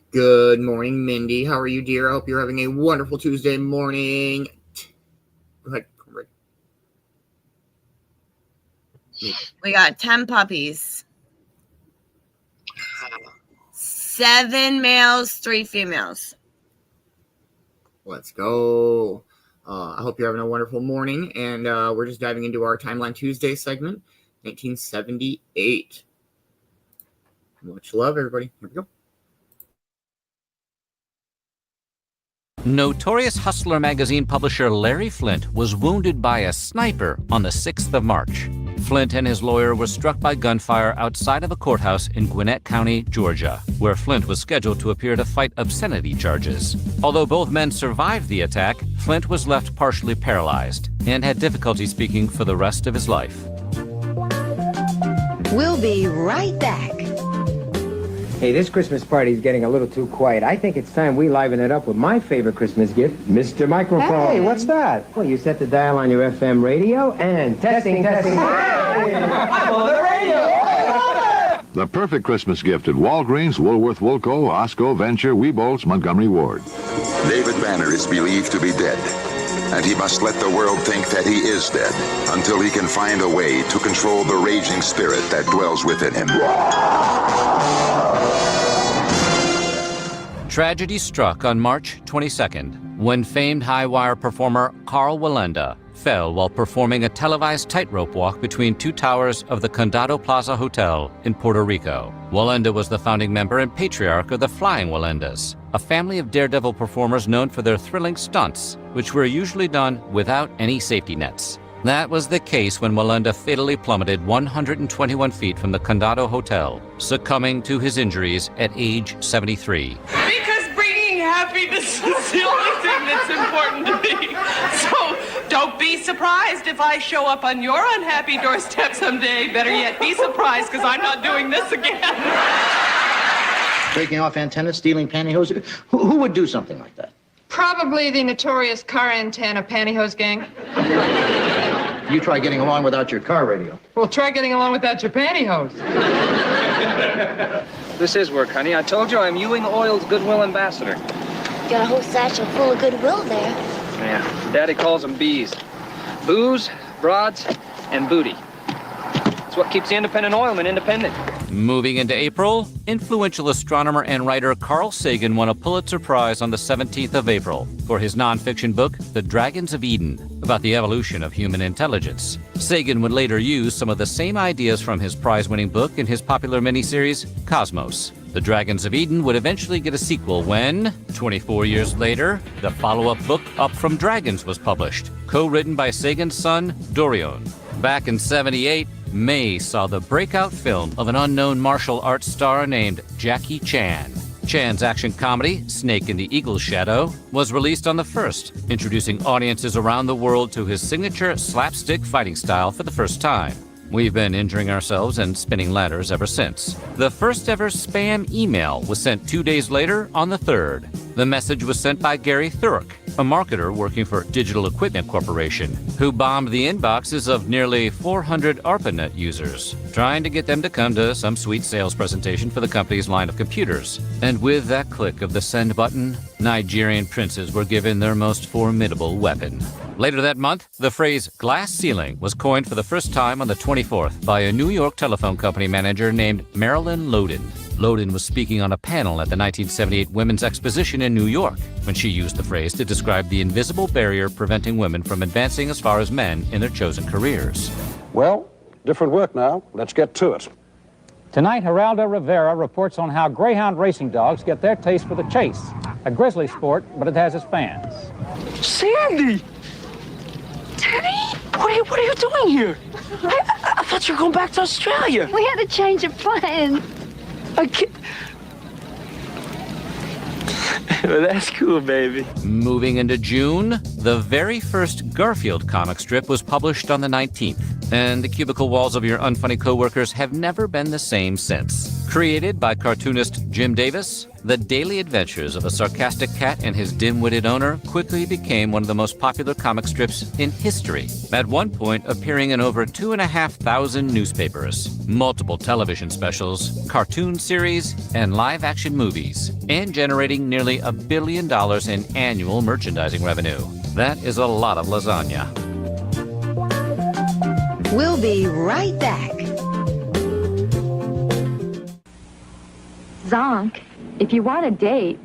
Good morning, Mindy. How are you, dear? I hope you're having a wonderful Tuesday morning. Go ahead, Cornbread. We got 10 puppies. 7 males, 3 females. Let's go. I hope you're having a wonderful morning, and we're just diving into our Timeline Tuesday segment, 1978. Much love, everybody. Here we go. Notorious Hustler magazine publisher Larry Flynt was wounded by a sniper on the 6th of March. Flynt and his lawyer were struck by gunfire outside of a courthouse in Gwinnett County, Georgia, where Flynt was scheduled to appear to fight obscenity charges. Although both men survived the attack, Flynt was left partially paralyzed and had difficulty speaking for the rest of his life. We'll be right back. Hey, this Christmas party is getting a little too quiet. I think it's time we liven it up with my favorite Christmas gift, Mr. Microphone. Hey, what's that? Well, you set the dial on your FM radio and testing. Hey, I'm on the radio. The perfect Christmas gift at Walgreens, Woolworth, Woolco, Osco, Venture, Weebolts, Montgomery Ward. David Banner is believed to be dead, and he must let the world think that he is dead until he can find a way to control the raging spirit that dwells within him. Tragedy struck on March 22nd when famed high-wire performer Carl Wallenda fell while performing a televised tightrope walk between 2 towers of the Condado Plaza Hotel in Puerto Rico. Wallenda was the founding member and patriarch of the Flying Wallendas, a family of daredevil performers known for their thrilling stunts, which were usually done without any safety nets. That was the case when Wallenda fatally plummeted 121 feet from the Condado Hotel, succumbing to his injuries at age 73. Because bringing happiness is the only thing that's important to me. So don't be surprised if I show up on your unhappy doorstep someday. Better yet, be surprised because I'm not doing this again. Breaking off antennas, stealing pantyhose. Who would do something like that? Probably the notorious car antenna pantyhose gang. You try getting along without your car radio. Well, try getting along without your pantyhose. This is work, honey. I told you I'm Ewing Oil's Goodwill Ambassador. Got a whole satchel full of goodwill there. Yeah, Daddy calls them bees. Booze, broads, and booty. It's what keeps the independent oilman independent. Moving into April, influential astronomer and writer Carl Sagan won a Pulitzer Prize on the 17th of April for his nonfiction book, The Dragons of Eden, about the evolution of human intelligence. Sagan would later use some of the same ideas from his prize-winning book in his popular miniseries, Cosmos. The Dragons of Eden would eventually get a sequel when, 24 years later, the follow-up book Up From Dragons was published, co-written by Sagan's son, Dorion. Back in '78, May saw the breakout film of an unknown martial arts star named Jackie Chan. Chan's action comedy, Snake in the Eagle's Shadow, was released on the 1st, introducing audiences around the world to his signature slapstick fighting style for the first time. We've been injuring ourselves and spinning ladders ever since. The first ever spam email was sent 2 days later on the 3rd. The message was sent by Gary Thurrock, a marketer working for Digital Equipment Corporation, who bombed the inboxes of nearly 400 ARPANET users, trying to get them to come to some sweet sales presentation for the company's line of computers. And with that click of the send button, Nigerian princes were given their most formidable weapon. Later that month, the phrase glass ceiling was coined for the first time on the 24th by a New York telephone company manager named Marilyn Loden. Loden was speaking on a panel at the 1978 Women's Exposition in New York when she used the phrase to describe the invisible barrier preventing women from advancing as far as men in their chosen careers. Well, different work now. Let's get to it. Tonight, Geraldo Rivera reports on how greyhound racing dogs get their taste for the chase. A grisly sport, but it has its fans. Sandy! Teddy? What are you doing here? I thought you were going back to Australia. We had to change of plans. I can't... Well, that's cool, baby. Moving into June, the very first Garfield comic strip was published on the 19th. And the cubicle walls of your unfunny coworkers have never been the same since. Created by cartoonist Jim Davis, the daily adventures of a sarcastic cat and his dim-witted owner quickly became one of the most popular comic strips in history, at one point appearing in over 2,500 newspapers, multiple television specials, cartoon series, and live-action movies, and generating nearly $1 billion in annual merchandising revenue. That is a lot of lasagna. We'll be right back. Zonk, if you want a date,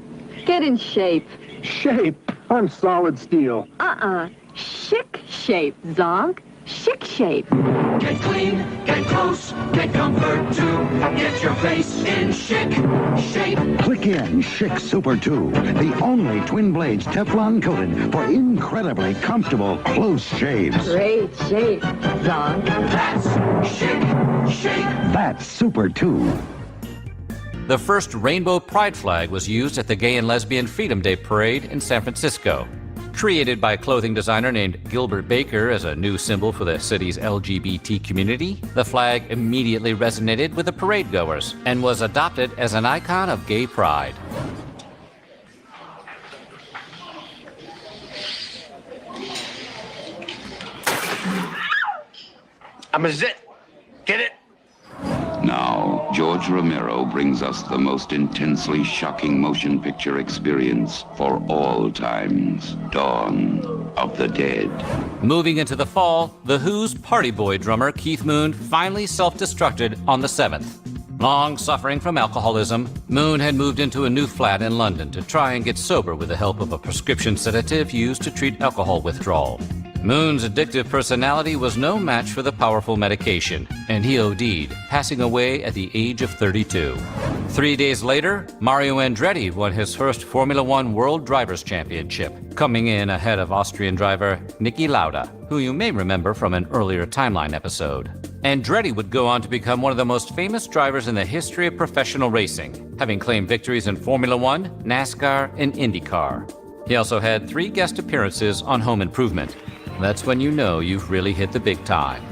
get in shape. Shape? I'm solid steel. Chic shape, Zonk. Chic shape. Get clean, get close, get comfort too. Get your face in chic shape. Click in Chic Super 2, the only twin blades Teflon coated for incredibly comfortable close shaves. Great shape, Zonk. That's chic shape. That's Super 2. The first rainbow pride flag was used at the Gay and Lesbian Freedom Day Parade in San Francisco. Created by a clothing designer named Gilbert Baker as a new symbol for the city's LGBT community, the flag immediately resonated with the parade goers and was adopted as an icon of gay pride. I'm a zit. Get it? Now, George Romero brings us the most intensely shocking motion picture experience for all times, Dawn of the Dead. Moving into the fall, The Who's Party Boy drummer Keith Moon finally self-destructed on the 7th. Long suffering from alcoholism, Moon had moved into a new flat in London to try and get sober with the help of a prescription sedative used to treat alcohol withdrawal. Moon's addictive personality was no match for the powerful medication, and he OD'd, passing away at the age of 32. 3 days later, Mario Andretti won his first Formula One World Drivers' Championship, coming in ahead of Austrian driver Niki Lauda, who you may remember from an earlier Timeline episode. Andretti would go on to become one of the most famous drivers in the history of professional racing, having claimed victories in Formula One, NASCAR, and IndyCar. He also had 3 guest appearances on Home Improvement. That's when you know you've really hit the big time.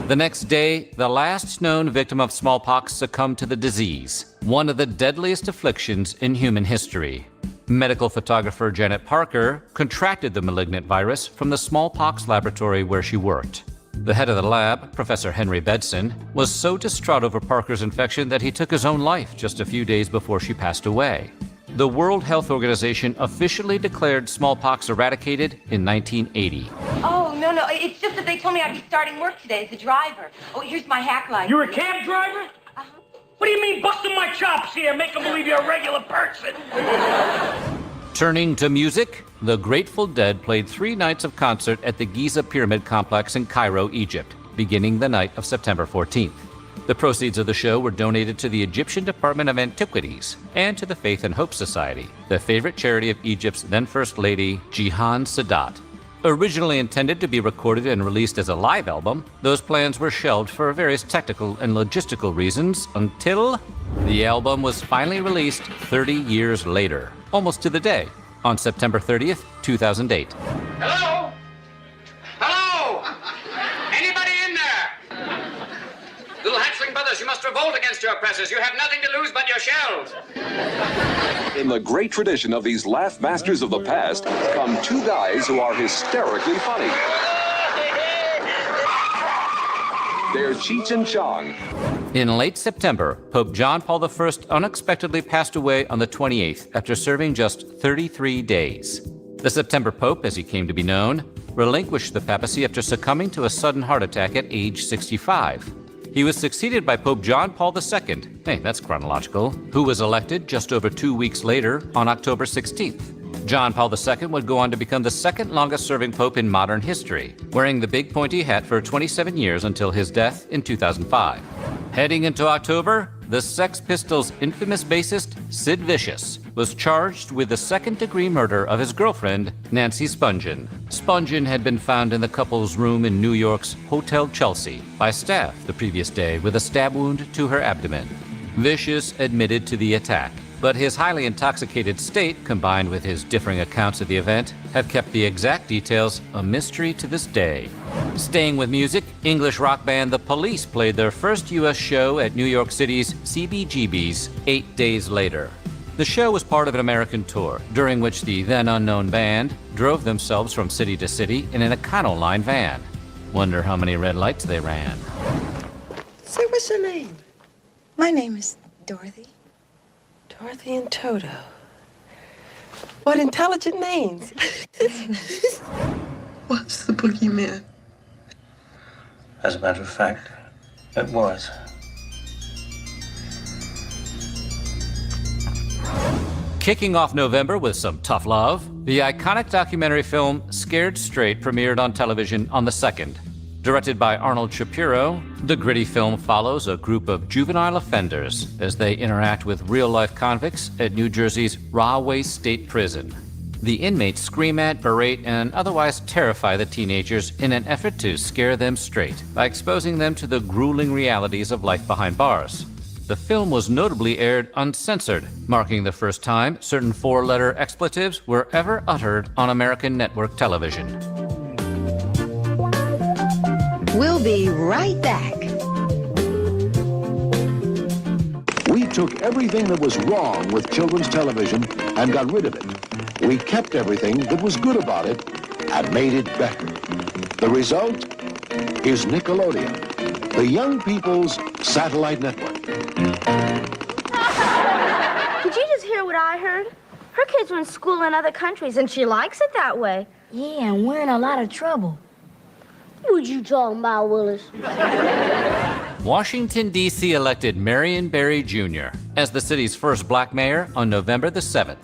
The next day, the last known victim of smallpox succumbed to the disease, one of the deadliest afflictions in human history. Medical photographer Janet Parker contracted the malignant virus from the smallpox laboratory where she worked. The head of the lab, Professor Henry Bedson, was so distraught over Parker's infection that he took his own life just a few days before she passed away. The World Health Organization officially declared smallpox eradicated in 1980. Oh, no, it's just that they told me I'd be starting work today as a driver. Oh, here's my hack license. You're a cab driver? What do you mean busting my chops here, make them believe you're a regular person? Turning to music, the Grateful Dead played 3 nights of concert at the Giza Pyramid Complex in Cairo, Egypt, beginning the night of September 14th. The proceeds of the show were donated to the Egyptian Department of Antiquities and to the Faith and Hope Society, the favorite charity of Egypt's then First Lady, Jihan Sadat. Originally intended to be recorded and released as a live album, those plans were shelved for various technical and logistical reasons until the album was finally released 30 years later, almost to the day, on September 30th, 2008. Hello? Hello? Anybody in there? Little hatchling brothers, you must revolt against your oppressors. You have nothing to lose but your shells. In the great tradition of these laugh masters of the past come 2 guys who are hysterically funny. They're Cheech and Chong. In late September, Pope John Paul I unexpectedly passed away on the 28th after serving just 33 days. The September Pope, as he came to be known, relinquished the papacy after succumbing to a sudden heart attack at age 65. He was succeeded by Pope John Paul II, hey, that's chronological, who was elected just over 2 weeks later on October 16th. John Paul II would go on to become the second longest serving pope in modern history, wearing the big pointy hat for 27 years until his death in 2005. Heading into October, the Sex Pistols' infamous bassist, Sid Vicious, was charged with the second-degree murder of his girlfriend, Nancy Spungen. Spungen had been found in the couple's room in New York's Hotel Chelsea by staff the previous day with a stab wound to her abdomen. Vicious admitted to the attack, But his highly intoxicated state, combined with his differing accounts of the event, have kept the exact details a mystery to this day. Staying with music, English rock band The Police played their first U.S. show at New York City's CBGB's 8 days later. The show was part of an American tour, during which the then unknown band drove themselves from city to city in an Econoline van. Wonder how many red lights they ran. Say, what's your name? My name is Dorothy. Dorothy and Toto. What intelligent names. What's the boogeyman? As a matter of fact, it was. Kicking off November with some tough love, the iconic documentary film Scared Straight premiered on television on the 2nd. Directed by Arnold Shapiro, the gritty film follows a group of juvenile offenders as they interact with real-life convicts at New Jersey's Rahway State Prison. The inmates scream at, berate, and otherwise terrify the teenagers in an effort to scare them straight by exposing them to the grueling realities of life behind bars. The film was notably aired uncensored, marking the first time certain four-letter expletives were ever uttered on American network television. We'll be right back. We took everything that was wrong with children's television and got rid of it. We kept everything that was good about it and made it better. The result is Nickelodeon, the young people's satellite network. Did you just hear what I heard? Her kids went to school in other countries, and she likes it that way. Yeah, and we're in a lot of trouble. What you talking about, Willis? Washington, D.C. elected Marion Barry Jr. as the city's first black mayor on November the 7th.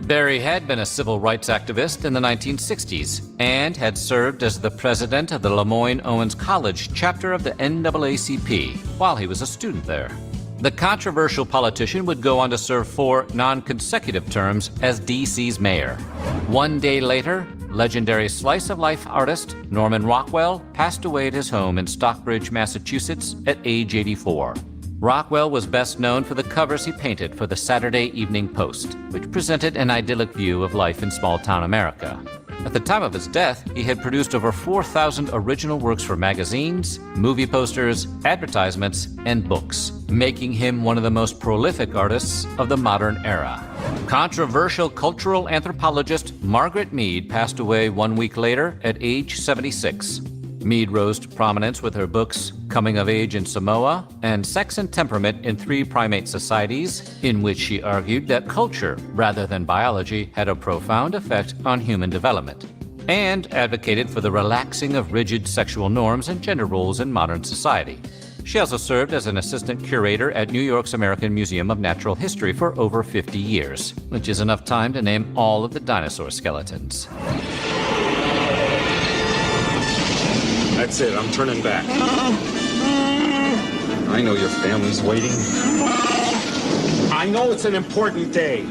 Barry had been a civil rights activist in the 1960s and had served as the president of the Lemoyne-Owens College chapter of the NAACP while he was a student there. The controversial politician would go on to serve 4 non-consecutive terms as D.C.'s mayor. One day later, legendary slice-of-life artist Norman Rockwell passed away at his home in Stockbridge, Massachusetts at age 84. Rockwell was best known for the covers he painted for the Saturday Evening Post, which presented an idyllic view of life in small-town America. At the time of his death, he had produced over 4,000 original works for magazines, movie posters, advertisements, and books, making him one of the most prolific artists of the modern era. Controversial cultural anthropologist Margaret Mead passed away 1 week later at age 76. Mead rose to prominence with her books Coming of Age in Samoa and Sex and Temperament in 3 Primate Societies, in which she argued that culture, rather than biology, had a profound effect on human development, and advocated for the relaxing of rigid sexual norms and gender roles in modern society. She also served as an assistant curator at New York's American Museum of Natural History for over 50 years, which is enough time to name all of the dinosaur skeletons. That's it, I'm turning back. I know your family's waiting. I know it's an important day.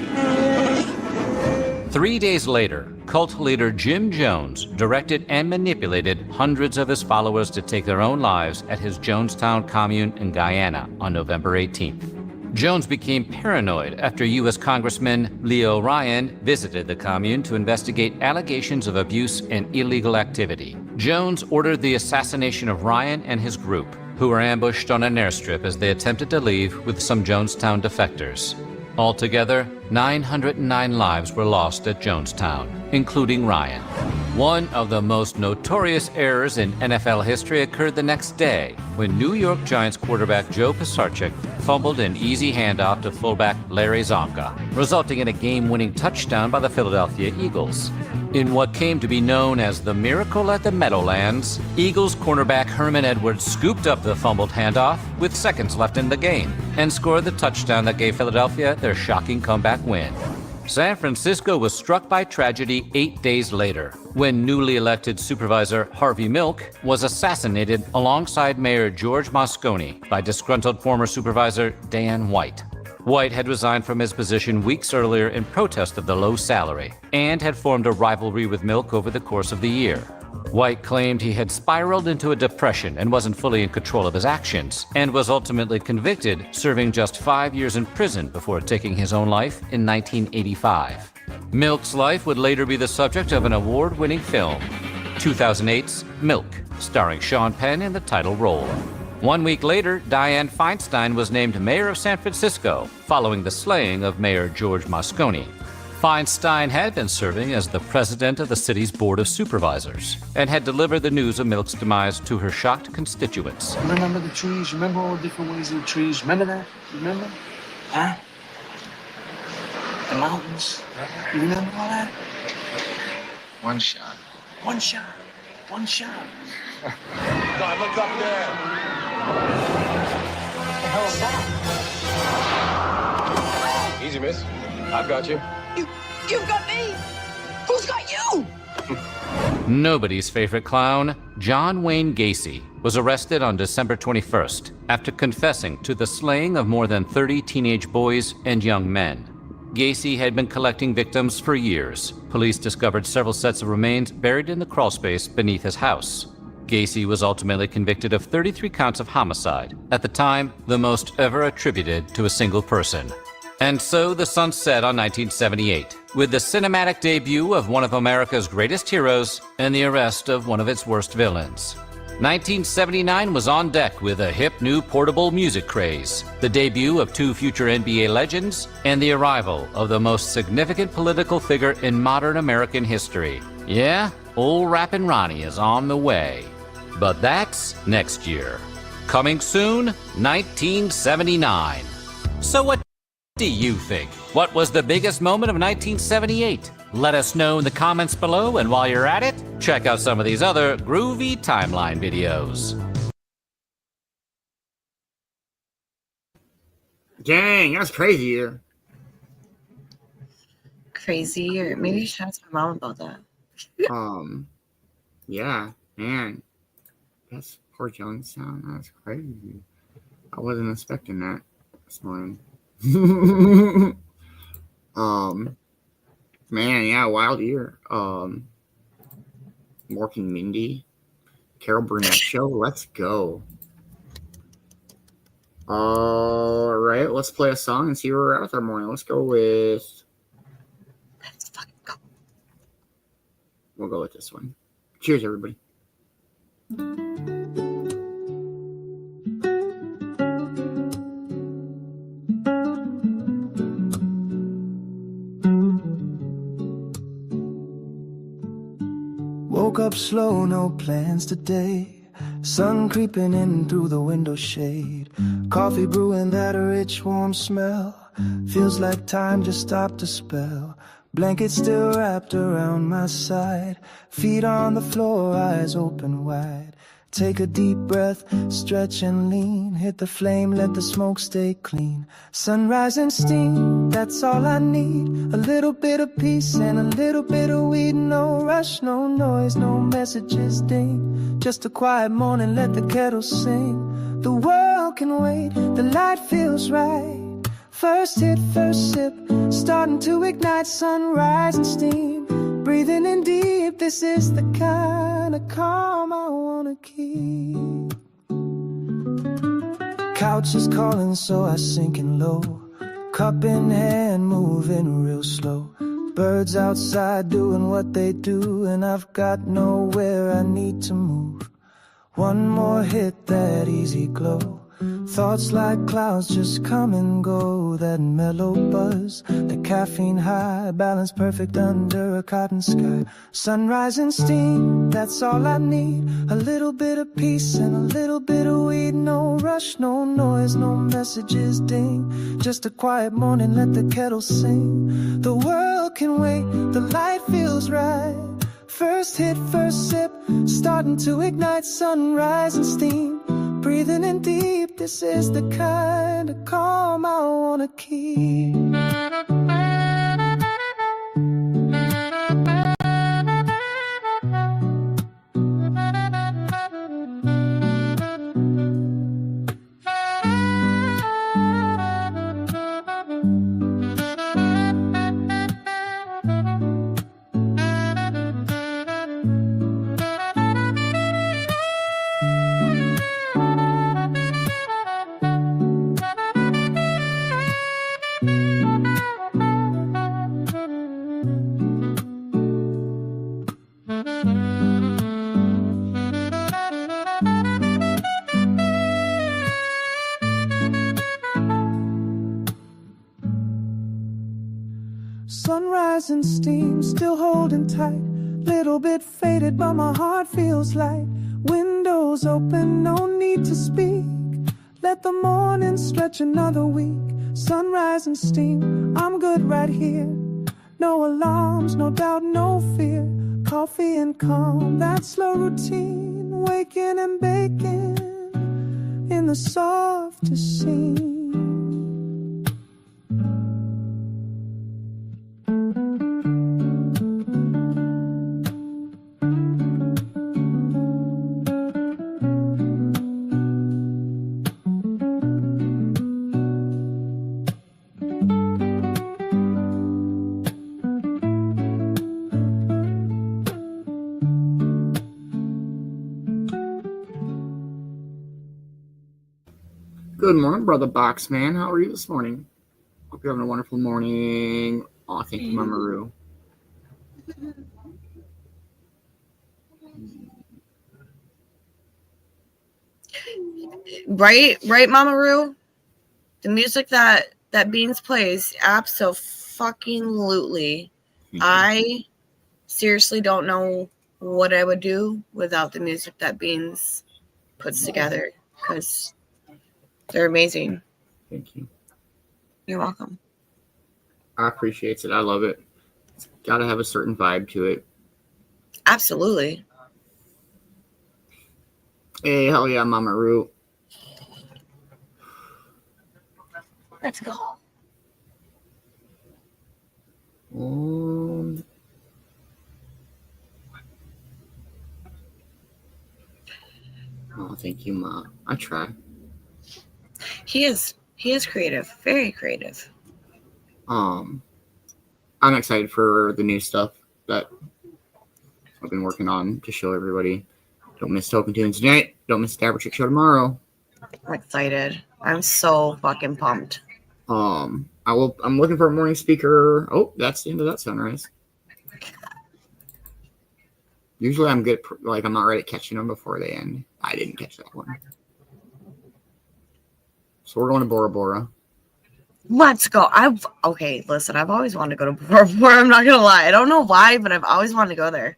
3 days later, cult leader Jim Jones directed and manipulated hundreds of his followers to take their own lives at his Jonestown commune in Guyana on November 18th. Jones became paranoid after U.S. Congressman Leo Ryan visited the commune to investigate allegations of abuse and illegal activity. Jones ordered the assassination of Ryan and his group, who were ambushed on an airstrip as they attempted to leave with some Jonestown defectors. Altogether, 909 lives were lost at Jonestown, including Ryan. One of the most notorious errors in NFL history occurred the next day when New York Giants quarterback Joe Pisarcik fumbled an easy handoff to fullback Larry Zonka, resulting in a game-winning touchdown by the Philadelphia Eagles. In what came to be known as the Miracle at the Meadowlands, Eagles cornerback Herman Edwards scooped up the fumbled handoff with seconds left in the game and scored the touchdown that gave Philadelphia their shocking comeback win. San Francisco was struck by tragedy 8 days later when newly elected Supervisor Harvey Milk was assassinated alongside Mayor George Moscone by disgruntled former Supervisor Dan White. White had resigned from his position weeks earlier in protest of the low salary and had formed a rivalry with Milk over the course of the year. White claimed he had spiraled into a depression and wasn't fully in control of his actions, and was ultimately convicted, serving just 5 years in prison before taking his own life in 1985. Milk's life would later be the subject of an award-winning film, 2008's Milk, starring Sean Penn in the title role. 1 week later, Dianne Feinstein was named mayor of San Francisco, following the slaying of Mayor George Moscone. Feinstein had been serving as the president of the city's Board of Supervisors and had delivered the news of Milk's demise to her shocked constituents. Remember the trees? Remember all the different ways of the trees? Remember that? Remember? Huh? The mountains? You remember all that? One shot. One shot. One shot. God, look up there. What the hell is that? Easy, miss. I've got you. You've got me! Who's got you? Nobody's favorite clown, John Wayne Gacy, was arrested on December 21st after confessing to the slaying of more than 30 teenage boys and young men. Gacy had been collecting victims for years. Police discovered several sets of remains buried in the crawlspace beneath his house. Gacy was ultimately convicted of 33 counts of homicide, at the time the most ever attributed to a single person. And so the sun set on 1978, with the cinematic debut of one of America's greatest heroes and the arrest of one of its worst villains. 1979 was on deck with a hip new portable music craze, the debut of 2 future NBA legends, and the arrival of the most significant political figure in modern American history. Yeah, old Rappin' Ronnie is on the way. But that's next year. Coming soon, 1979. So what do you think? What was the biggest moment of 1978? Let us know in the comments below, and while you're at it, check out some of these other groovy timeline videos. Dang, that's crazy. Crazy, or maybe I should ask my mom about that. Yeah, man. That's poor Jonestown. That's crazy. I wasn't expecting that this morning. Man, yeah, wild year. Morking Mindy, Carol Burnett show. Let's go. All right, let's play a song and see where we're at with our morning. Let's go with. Let's fucking go. We'll go with this one. Cheers, everybody. Woke up slow, no plans today. Sun creeping in through the window shade. Coffee brewing that rich warm smell. Feels like time just stopped a spell. Blanket still wrapped around my side. Feet on the floor, eyes open wide. Take a deep breath, stretch and lean. Hit the flame, let the smoke stay clean. Sunrise and steam, that's all I need. A little bit of peace and a little bit of weed. No rush, no noise, no messages ding. Just a quiet morning, let the kettle sing. The world can wait, the light feels right. First hit, first sip, starting to ignite. Sunrise and steam, breathing in deep. This is the kind of calm I wanna keep. Couch is calling, so I sinking low. Cup in hand, moving real slow. Birds outside doing what they do, and I've got nowhere I need to move. One more hit, that easy glow. Thoughts like clouds just come and go. That mellow buzz, the caffeine high, balance perfect under a cotton sky. Sunrise and steam, that's all I need. A little bit of peace and a little bit of weed. No rush, no noise, no messages ding. Just a quiet morning, let the kettle sing. The world can wait, the light feels right. First hit, first sip, starting to ignite. Sunrise and steam, breathing in deep. This is the kind of calm I wanna keep. Sunrise and steam, still holding tight. Little bit faded, but my heart feels light. Windows open, no need to speak. Let the morning stretch another week. Sunrise and steam, I'm good right here. No alarms, no doubt, no fear. Coffee and calm, that slow routine. Waking and baking in the softest scene. Good morning, Brother Boxman. How are you this morning? Hope you're having a wonderful morning. Oh, thank you, Mama Roo. Right, Mama Roo? The music that Beanz plays, abso-fucking-lutely. I seriously don't know what I would do without the music that Beanz puts together, because they're amazing. Thank you. You're welcome. I appreciate it. I love it. It's got to have a certain vibe to it. Absolutely. Hey, hell yeah, Mama Roo. Let's go. Oh, thank you, Ma. I try. He is creative, very creative. I'm excited for the new stuff that I've been working on to show everybody. Don't miss Token Tunes tonight. Don't miss the Dabber Chick Show tomorrow. I'm excited. I'm so fucking pumped. I'm looking for a morning speaker. Oh, that's the end of that sunrise. Usually I'm good, like I'm not ready catching them before they end. I didn't catch that one. So we're going to Bora Bora. Let's go. Okay, listen, I've always wanted to go to Bora Bora. I'm not going to lie. I don't know why, but I've always wanted to go there.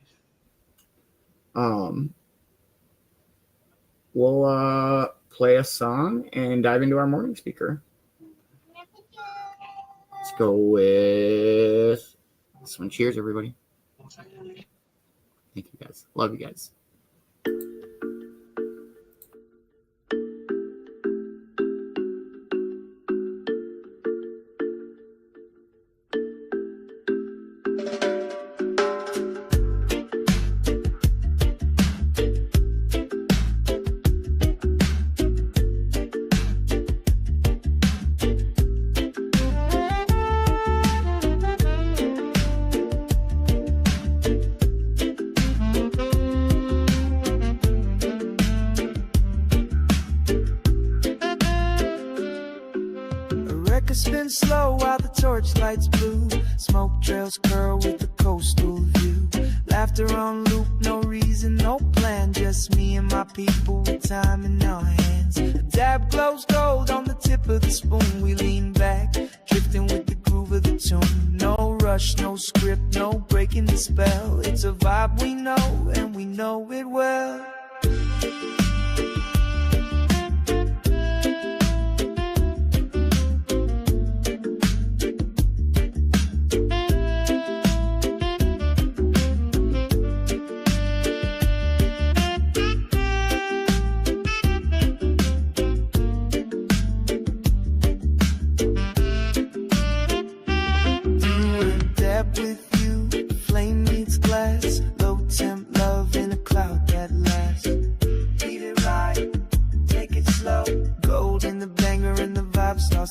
We'll play a song and dive into our morning speaker. Let's go with this one. Cheers, everybody. Thank you, guys. Love you guys. Spin slow while the torch lights blue. Smoke trails curl with the coastal view. Laughter on loop, no reason, no plan. Just me and my people with time in our hands. A dab glows gold on the tip of the spoon. We lean back, drifting with the groove of the tune. No rush, no script, no breaking the spell. It's a vibe we know, and we know it well.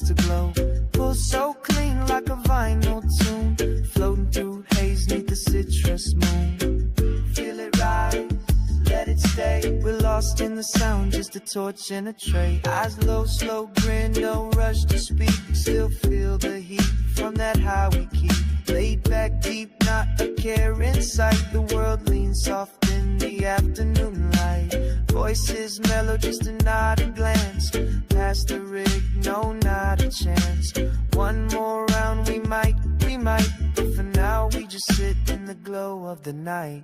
To glow, pull so clean like a vinyl tune, floating through haze neath the citrus moon. Feel it rise, let it stay. We're lost in the sound, just a torch and a tray. Eyes low, slow grin, no rush to speak. Still feel the heat from that high we keep. Laid back deep, not a care in sight. The world leans soft in the afternoon light. Voices mellow, just a nod, a glance. Past the rig, no, not a chance. One more round, we might. If glow of the night.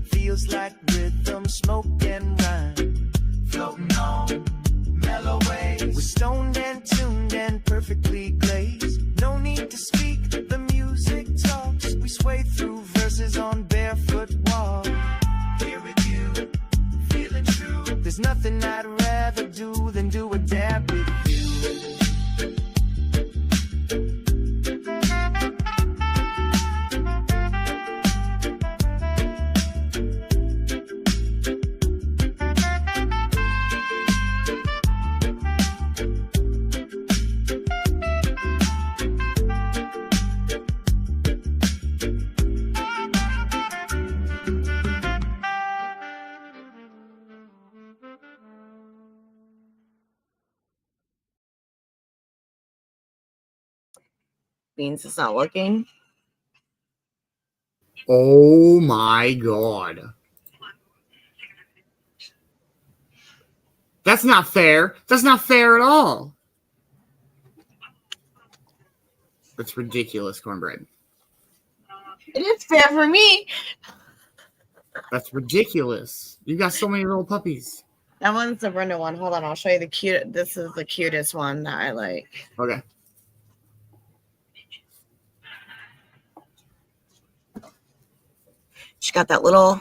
Feels like rhythm, smoke and rhyme, floating on mellow waves. We're stoned and tuned and perfectly glazed. No need to speak, the music talks. We sway through verses on barefoot walk. Here with you, feeling true. There's nothing I'd rather do than do a dab with you. Beanz is not looking. Oh my god. That's not fair. That's not fair at all. That's ridiculous, Cornbread. It is fair for me. That's ridiculous. You got so many little puppies. That one's the Brenda one. Hold on, I'll show you the cute. This is the cutest one that I like. Okay. She got that little.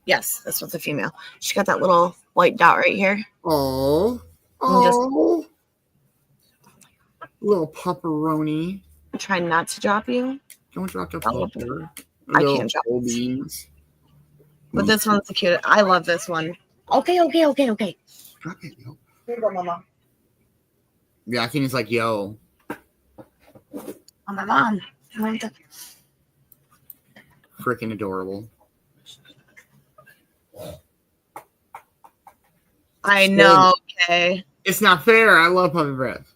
Yes, this was a female. She got that little white dot right here. Oh. Oh. Little pupperoni. I'm trying not to drop you. Don't drop the pupper. I can't drop Beanz. But this one's the cutest. I love this one. Okay. Drop it, yo. Here you go, Mama. Yeah, I think it's like, yo. Oh, my mom. Freaking adorable. I know, okay. It's not fair. I love puppy breath.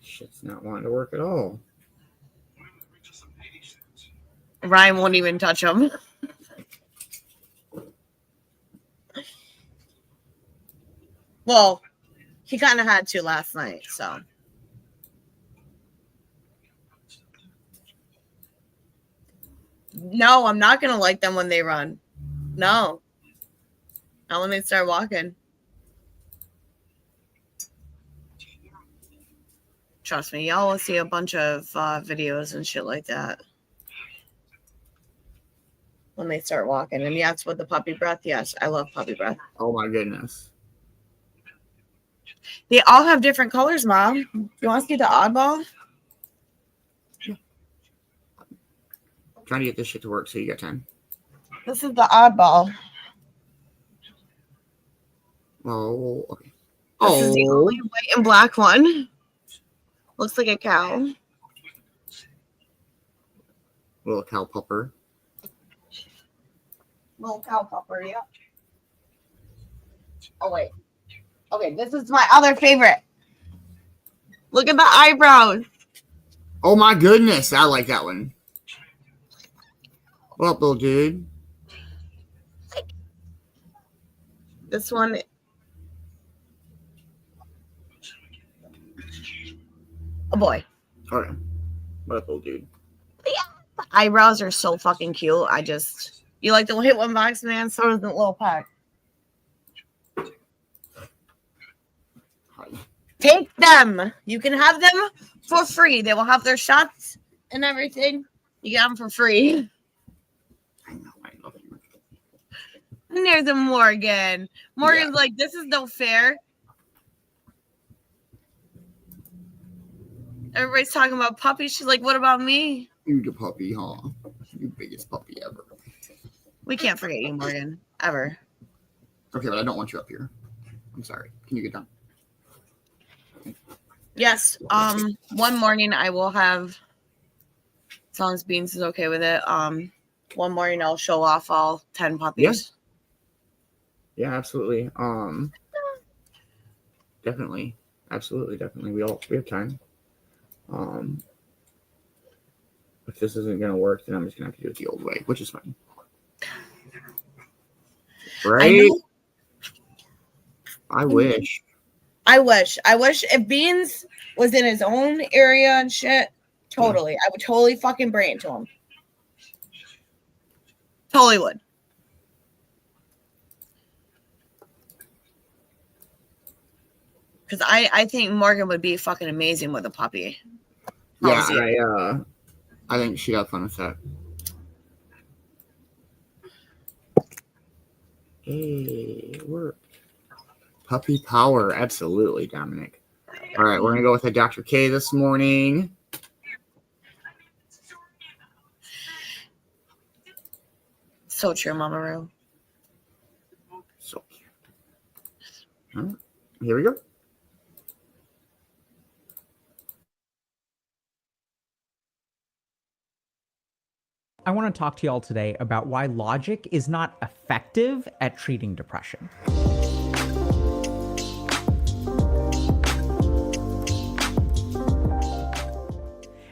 Shit's not wanting to work at all. Ryan won't even touch him. Well, he kind of had to last night, so. No, I'm not going to like them when they run. No. Not when they start walking. Trust me, y'all will see a bunch of videos and shit like that. When they start walking. And yes, with the puppy breath, yes, I love puppy breath. Oh my goodness. They all have different colors, Mom. You want to see the oddball? Trying to get this shit to work so you got time. This is the oddball. Oh, okay. This is the only white and black one. Looks like a cow. Little cow pupper. Little cow pupper, yeah. Oh, wait. Okay, this is my other favorite. Look at the eyebrows. Oh my goodness. I like that one. What up, little dude? This one. A boy. Okay. What up, little dude? Yeah, the eyebrows are so fucking cute. You like the white one box, man? So does the little pack. Take them. You can have them for free. They will have their shots and everything. You get them for free. I know, I love you. And there's a Morgan. Morgan's like, this is no fair. Everybody's talking about puppies. She's like, what about me? You the puppy, huh? You biggest puppy ever. We can't forget you, Morgan. Ever. Okay, but I don't want you up here. I'm sorry. Can you get down? Yes. One morning I will have, as long as Beanz is okay with it, one morning I'll show off all 10 puppies. Yeah, absolutely. Definitely. Absolutely, definitely. We have time. If this isn't gonna work, then I'm just gonna have to do it the old way, which is fine. Right? I wish. I wish if Beanz was in his own area and shit, totally. I would totally fucking bring it to him. Totally would. Because I think Morgan would be fucking amazing with a puppy. Yeah, I think she'd have fun with that. Hey, it worked. Puppy power, absolutely, Dominic. All right, we're gonna go with a Dr. K this morning. So true, Mama Roo. So cute. All right, here we go. I want to talk to y'all today about why logic is not effective at treating depression.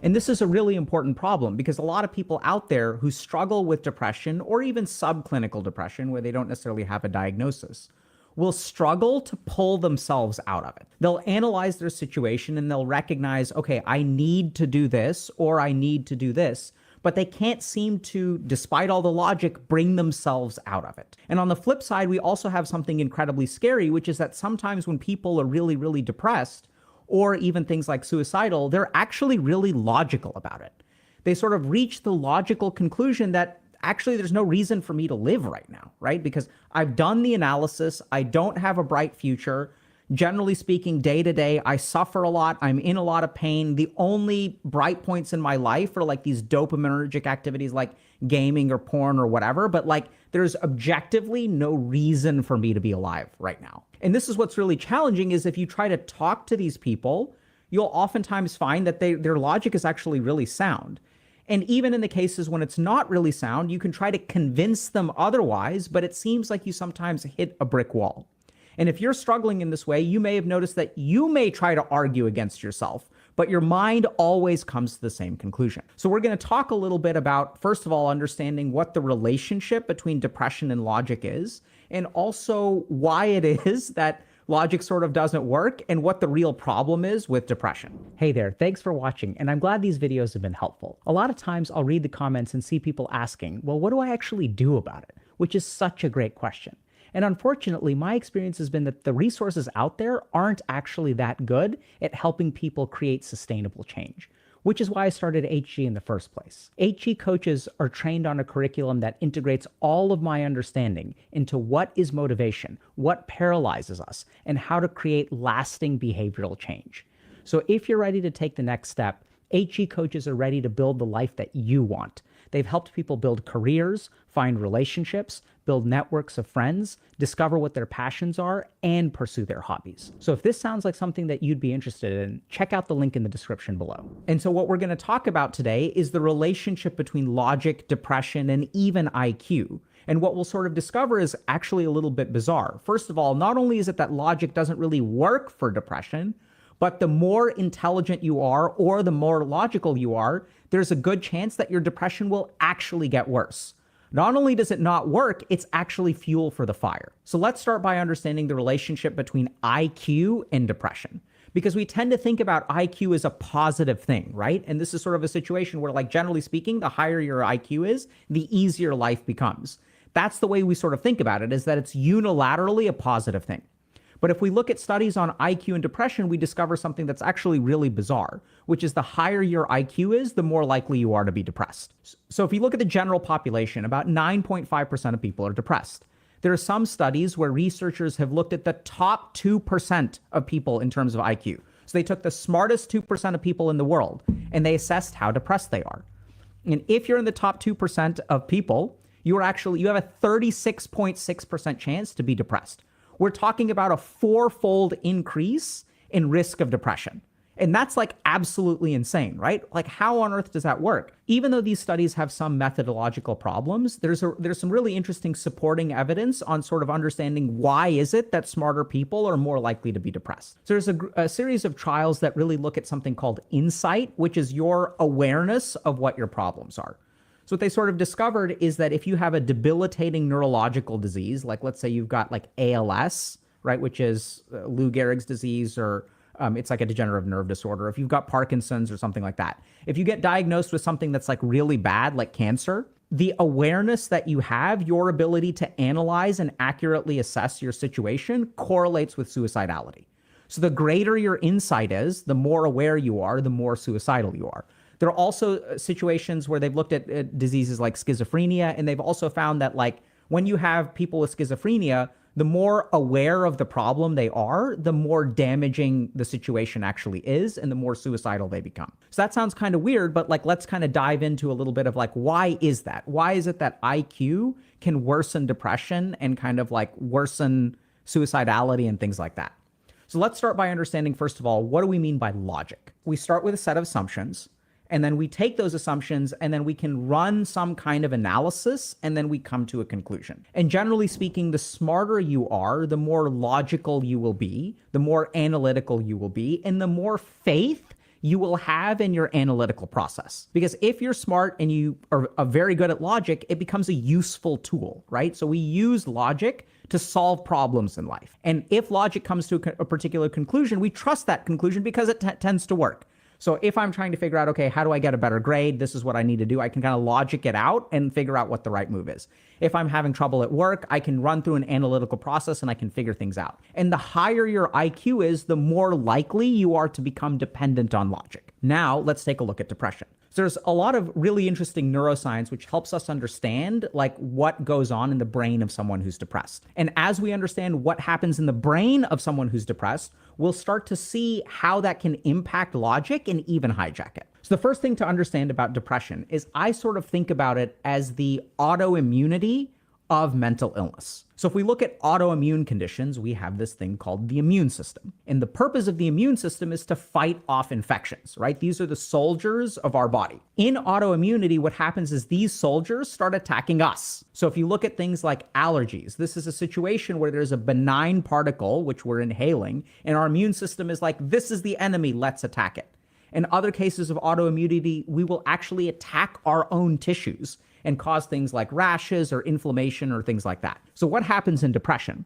And this is a really important problem because a lot of people out there who struggle with depression or even subclinical depression, where they don't necessarily have a diagnosis, will struggle to pull themselves out of it. They'll analyze their situation and they'll recognize, okay, I need to do this or I need to do this, but they can't seem to, despite all the logic, bring themselves out of it. And on the flip side, we also have something incredibly scary, which is that sometimes when people are really, really depressed, or even things like suicidal, they're actually really logical about it. They sort of reach the logical conclusion that actually there's no reason for me to live right now, right? Because I've done the analysis, I don't have a bright future. Generally speaking, day to day, I suffer a lot, I'm in a lot of pain. The only bright points in my life are like these dopaminergic activities like gaming or porn or whatever, but like there's objectively no reason for me to be alive right now. And this is what's really challenging is if you try to talk to these people, you'll oftentimes find that their logic is actually really sound. And even in the cases when it's not really sound, you can try to convince them otherwise, but it seems like you sometimes hit a brick wall. And if you're struggling in this way, you may have noticed that you may try to argue against yourself, but your mind always comes to the same conclusion. So we're going to talk a little bit about, first of all, understanding what the relationship between depression and logic is, and also why it is that logic sort of doesn't work and what the real problem is with depression. Hey there, thanks for watching, and I'm glad these videos have been helpful. A lot of times I'll read the comments and see people asking, well, what do I actually do about it? Which is such a great question. And unfortunately, my experience has been that the resources out there aren't actually that good at helping people create sustainable change, which is why I started HG in the first place. HG coaches are trained on a curriculum that integrates all of my understanding into what is motivation, what paralyzes us, and how to create lasting behavioral change. So if you're ready to take the next step, HG coaches are ready to build the life that you want. They've helped people build careers, find relationships, build networks of friends, discover what their passions are, and pursue their hobbies. So if this sounds like something that you'd be interested in, check out the link in the description below. And so what we're going to talk about today is the relationship between logic, depression, and even IQ. And what we'll sort of discover is actually a little bit bizarre. First of all, not only is it that logic doesn't really work for depression, but the more intelligent you are or the more logical you are, there's a good chance that your depression will actually get worse. Not only does it not work, it's actually fuel for the fire. So let's start by understanding the relationship between IQ and depression, because we tend to think about IQ as a positive thing, right? And this is sort of a situation where, like, generally speaking, the higher your IQ is, the easier life becomes. That's the way we sort of think about it, is that it's unilaterally a positive thing. But if we look at studies on IQ and depression, we discover something that's actually really bizarre, which is the higher your IQ is, the more likely you are to be depressed. So if you look at the general population, about 9.5% of people are depressed. There are some studies where researchers have looked at the top 2% of people in terms of IQ. So they took the smartest 2% of people in the world and they assessed how depressed they are. And if you're in the top 2% of people, you have a 36.6% chance to be depressed. We're talking about a 4-fold increase in risk of depression. And that's like absolutely insane, right? Like how on earth does that work? Even though these studies have some methodological problems, there's some really interesting supporting evidence on sort of understanding why is it that smarter people are more likely to be depressed. So there's a series of trials that really look at something called insight, which is your awareness of what your problems are. So what they sort of discovered is that if you have a debilitating neurological disease, like let's say you've got like ALS, right, which is Lou Gehrig's disease, or it's like a degenerative nerve disorder. If you've got Parkinson's or something like that, if you get diagnosed with something that's like really bad, like cancer, the awareness that you have, your ability to analyze and accurately assess your situation correlates with suicidality. So the greater your insight is, the more aware you are, the more suicidal you are. There are also situations where they've looked at diseases like schizophrenia, and they've also found that like when you have people with schizophrenia, the more aware of the problem they are, the more damaging the situation actually is, and the more suicidal they become. So that sounds kind of weird, but like let's kind of dive into a little bit of like, why is that? Why is it that IQ can worsen depression and kind of like worsen suicidality and things like that? So let's start by understanding, first of all, what do we mean by logic? We start with a set of assumptions, and then we take those assumptions and then we can run some kind of analysis and then we come to a conclusion. And generally speaking, the smarter you are, the more logical you will be, the more analytical you will be, and the more faith you will have in your analytical process. Because if you're smart and you are very good at logic, it becomes a useful tool, right? So we use logic to solve problems in life. And if logic comes to a particular conclusion, we trust that conclusion because it tends to work. So if I'm trying to figure out, okay, how do I get a better grade? This is what I need to do. I can kind of logic it out and figure out what the right move is. If I'm having trouble at work, I can run through an analytical process and I can figure things out. And the higher your IQ is, the more likely you are to become dependent on logic. Now, let's take a look at depression. So there's a lot of really interesting neuroscience which helps us understand like what goes on in the brain of someone who's depressed. And as we understand what happens in the brain of someone who's depressed, we'll start to see how that can impact logic and even hijack it. So the first thing to understand about depression is I sort of think about it as the autoimmunity of mental illness. So if we look at autoimmune conditions, we have this thing called the immune system. And the purpose of the immune system is to fight off infections, right? These are the soldiers of our body. In autoimmunity, what happens is these soldiers start attacking us. So if you look at things like allergies, this is a situation where there's a benign particle, which we're inhaling, and our immune system is like, this is the enemy, let's attack it. In other cases of autoimmunity, we will actually attack our own tissues and cause things like rashes or inflammation or things like that. So what happens in depression?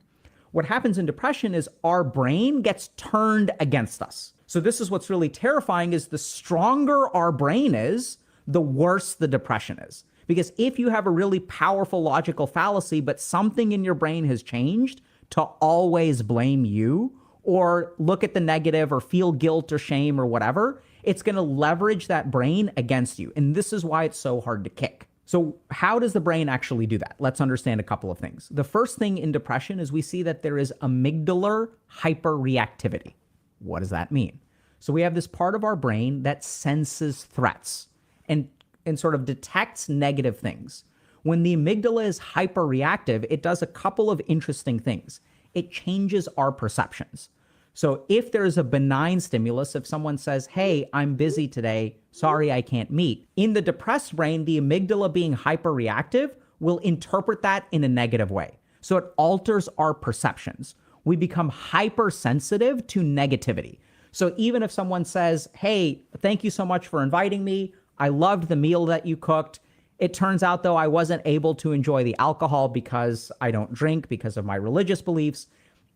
What happens in depression is our brain gets turned against us. So this is what's really terrifying, is the stronger our brain is, the worse the depression is. Because if you have a really powerful logical fallacy, but something in your brain has changed to always blame you or look at the negative or feel guilt or shame or whatever, it's going to leverage that brain against you. And this is why it's so hard to kick. So how does the brain actually do that? Let's understand a couple of things. The first thing in depression is we see that there is amygdalar hyperreactivity. What does that mean? So we have this part of our brain that senses threats and sort of detects negative things. When the amygdala is hyperreactive, it does a couple of interesting things. It changes our perceptions. So if there's a benign stimulus, if someone says, hey, I'm busy today, sorry, I can't meet, in the depressed brain, the amygdala being hyperreactive will interpret that in a negative way. So it alters our perceptions. We become hypersensitive to negativity. So even if someone says, hey, thank you so much for inviting me, I loved the meal that you cooked. It turns out, though, I wasn't able to enjoy the alcohol because I don't drink because of my religious beliefs.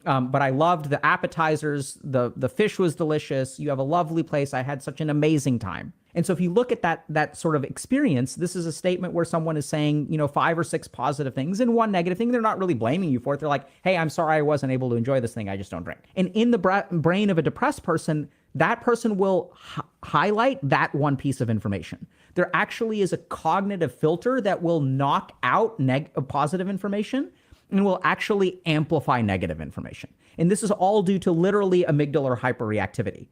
But I loved the appetizers. The fish was delicious. You have a lovely place. I had such an amazing time. And so if you look at that sort of experience, this is a statement where someone is saying, 5 or 6 positive things and 1 negative thing. They're not really blaming you for it. They're like, hey, I'm sorry I wasn't able to enjoy this thing. I just don't drink. And in the brain of a depressed person, that person will highlight that one piece of information. There actually is a cognitive filter that will knock out positive information and will actually amplify negative information. And this is all due to literally amygdala hyperreactivity.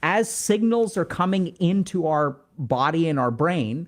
As signals are coming into our body and our brain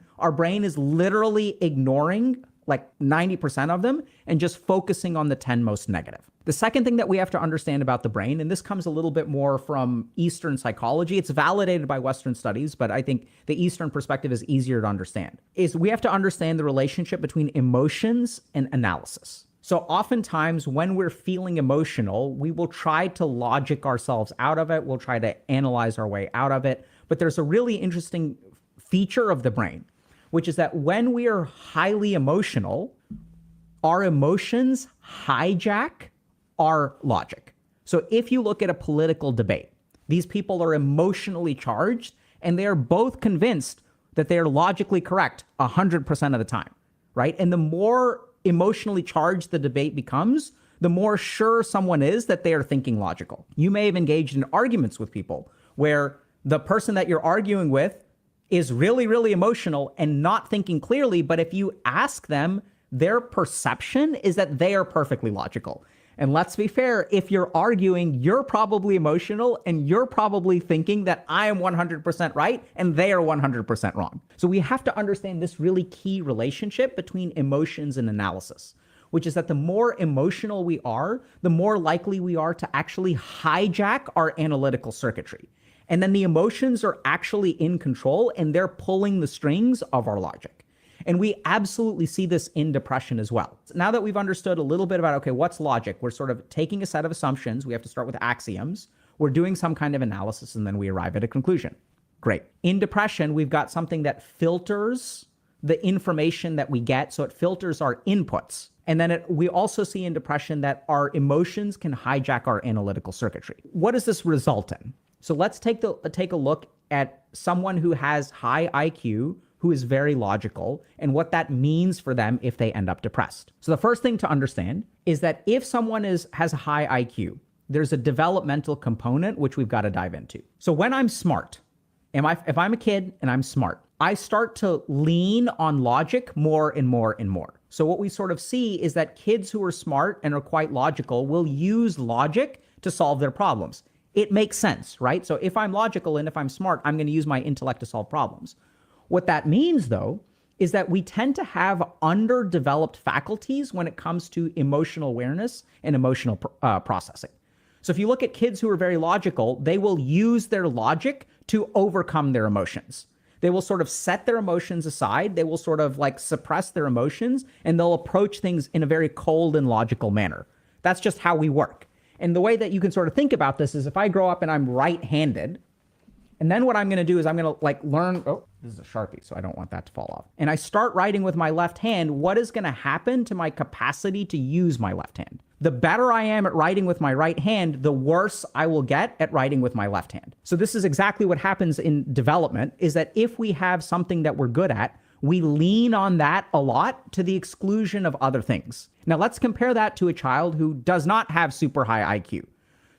is literally ignoring like 90% of them and just focusing on the 10 most negative. The second thing that we have to understand about the brain, and this comes a little bit more from Eastern psychology, it's validated by Western studies, but I think the Eastern perspective is easier to understand, is we have to understand the relationship between emotions and analysis. So oftentimes when we're feeling emotional, we will try to logic ourselves out of it. We'll try to analyze our way out of it. But there's a really interesting feature of the brain, which is that when we are highly emotional, our emotions hijack our logic. So if you look at a political debate, these people are emotionally charged and they are both convinced that they are logically correct 100% of the time, right? And the more emotionally charged the debate becomes, the more sure someone is that they are thinking logical. You may have engaged in arguments with people where the person that you're arguing with is really, really emotional and not thinking clearly, but if you ask them, their perception is that they are perfectly logical. And let's be fair, if you're arguing, you're probably emotional and you're probably thinking that I am 100% right and they are 100% wrong. So we have to understand this really key relationship between emotions and analysis, which is that the more emotional we are, the more likely we are to actually hijack our analytical circuitry. And then the emotions are actually in control and they're pulling the strings of our logic. And we absolutely see this in depression as well. Now that we've understood a little bit about, okay, what's logic? We're sort of taking a set of assumptions. We have to start with axioms. We're doing some kind of analysis, and then we arrive at a conclusion. Great. In depression, we've got something that filters the information that we get. So it filters our inputs. And then we also see in depression that our emotions can hijack our analytical circuitry. What does this result in? So let's take a look at someone who has high IQ, who is very logical, and what that means for them if they end up depressed. So the first thing to understand is that if someone has a high IQ, there's a developmental component which we've got to dive into. So when I'm smart, if I'm a kid and I'm smart, I start to lean on logic more and more and more. So what we sort of see is that kids who are smart and are quite logical will use logic to solve their problems. It makes sense, right? So if I'm logical and if I'm smart, I'm going to use my intellect to solve problems. What that means, though, is that we tend to have underdeveloped faculties when it comes to emotional awareness and emotional processing. So if you look at kids who are very logical, they will use their logic to overcome their emotions. They will sort of set their emotions aside. They will sort of like suppress their emotions, and they'll approach things in a very cold and logical manner. That's just how we work. And the way that you can sort of think about this is if I grow up and I'm right-handed, and then what I'm going to do is I'm going to like learn, oh, this is a Sharpie, so I don't want that to fall off. And I start writing with my left hand, what is going to happen to my capacity to use my left hand? The better I am at writing with my right hand, the worse I will get at writing with my left hand. So this is exactly what happens in development, is that if we have something that we're good at, we lean on that a lot to the exclusion of other things. Now let's compare that to a child who does not have super high IQ.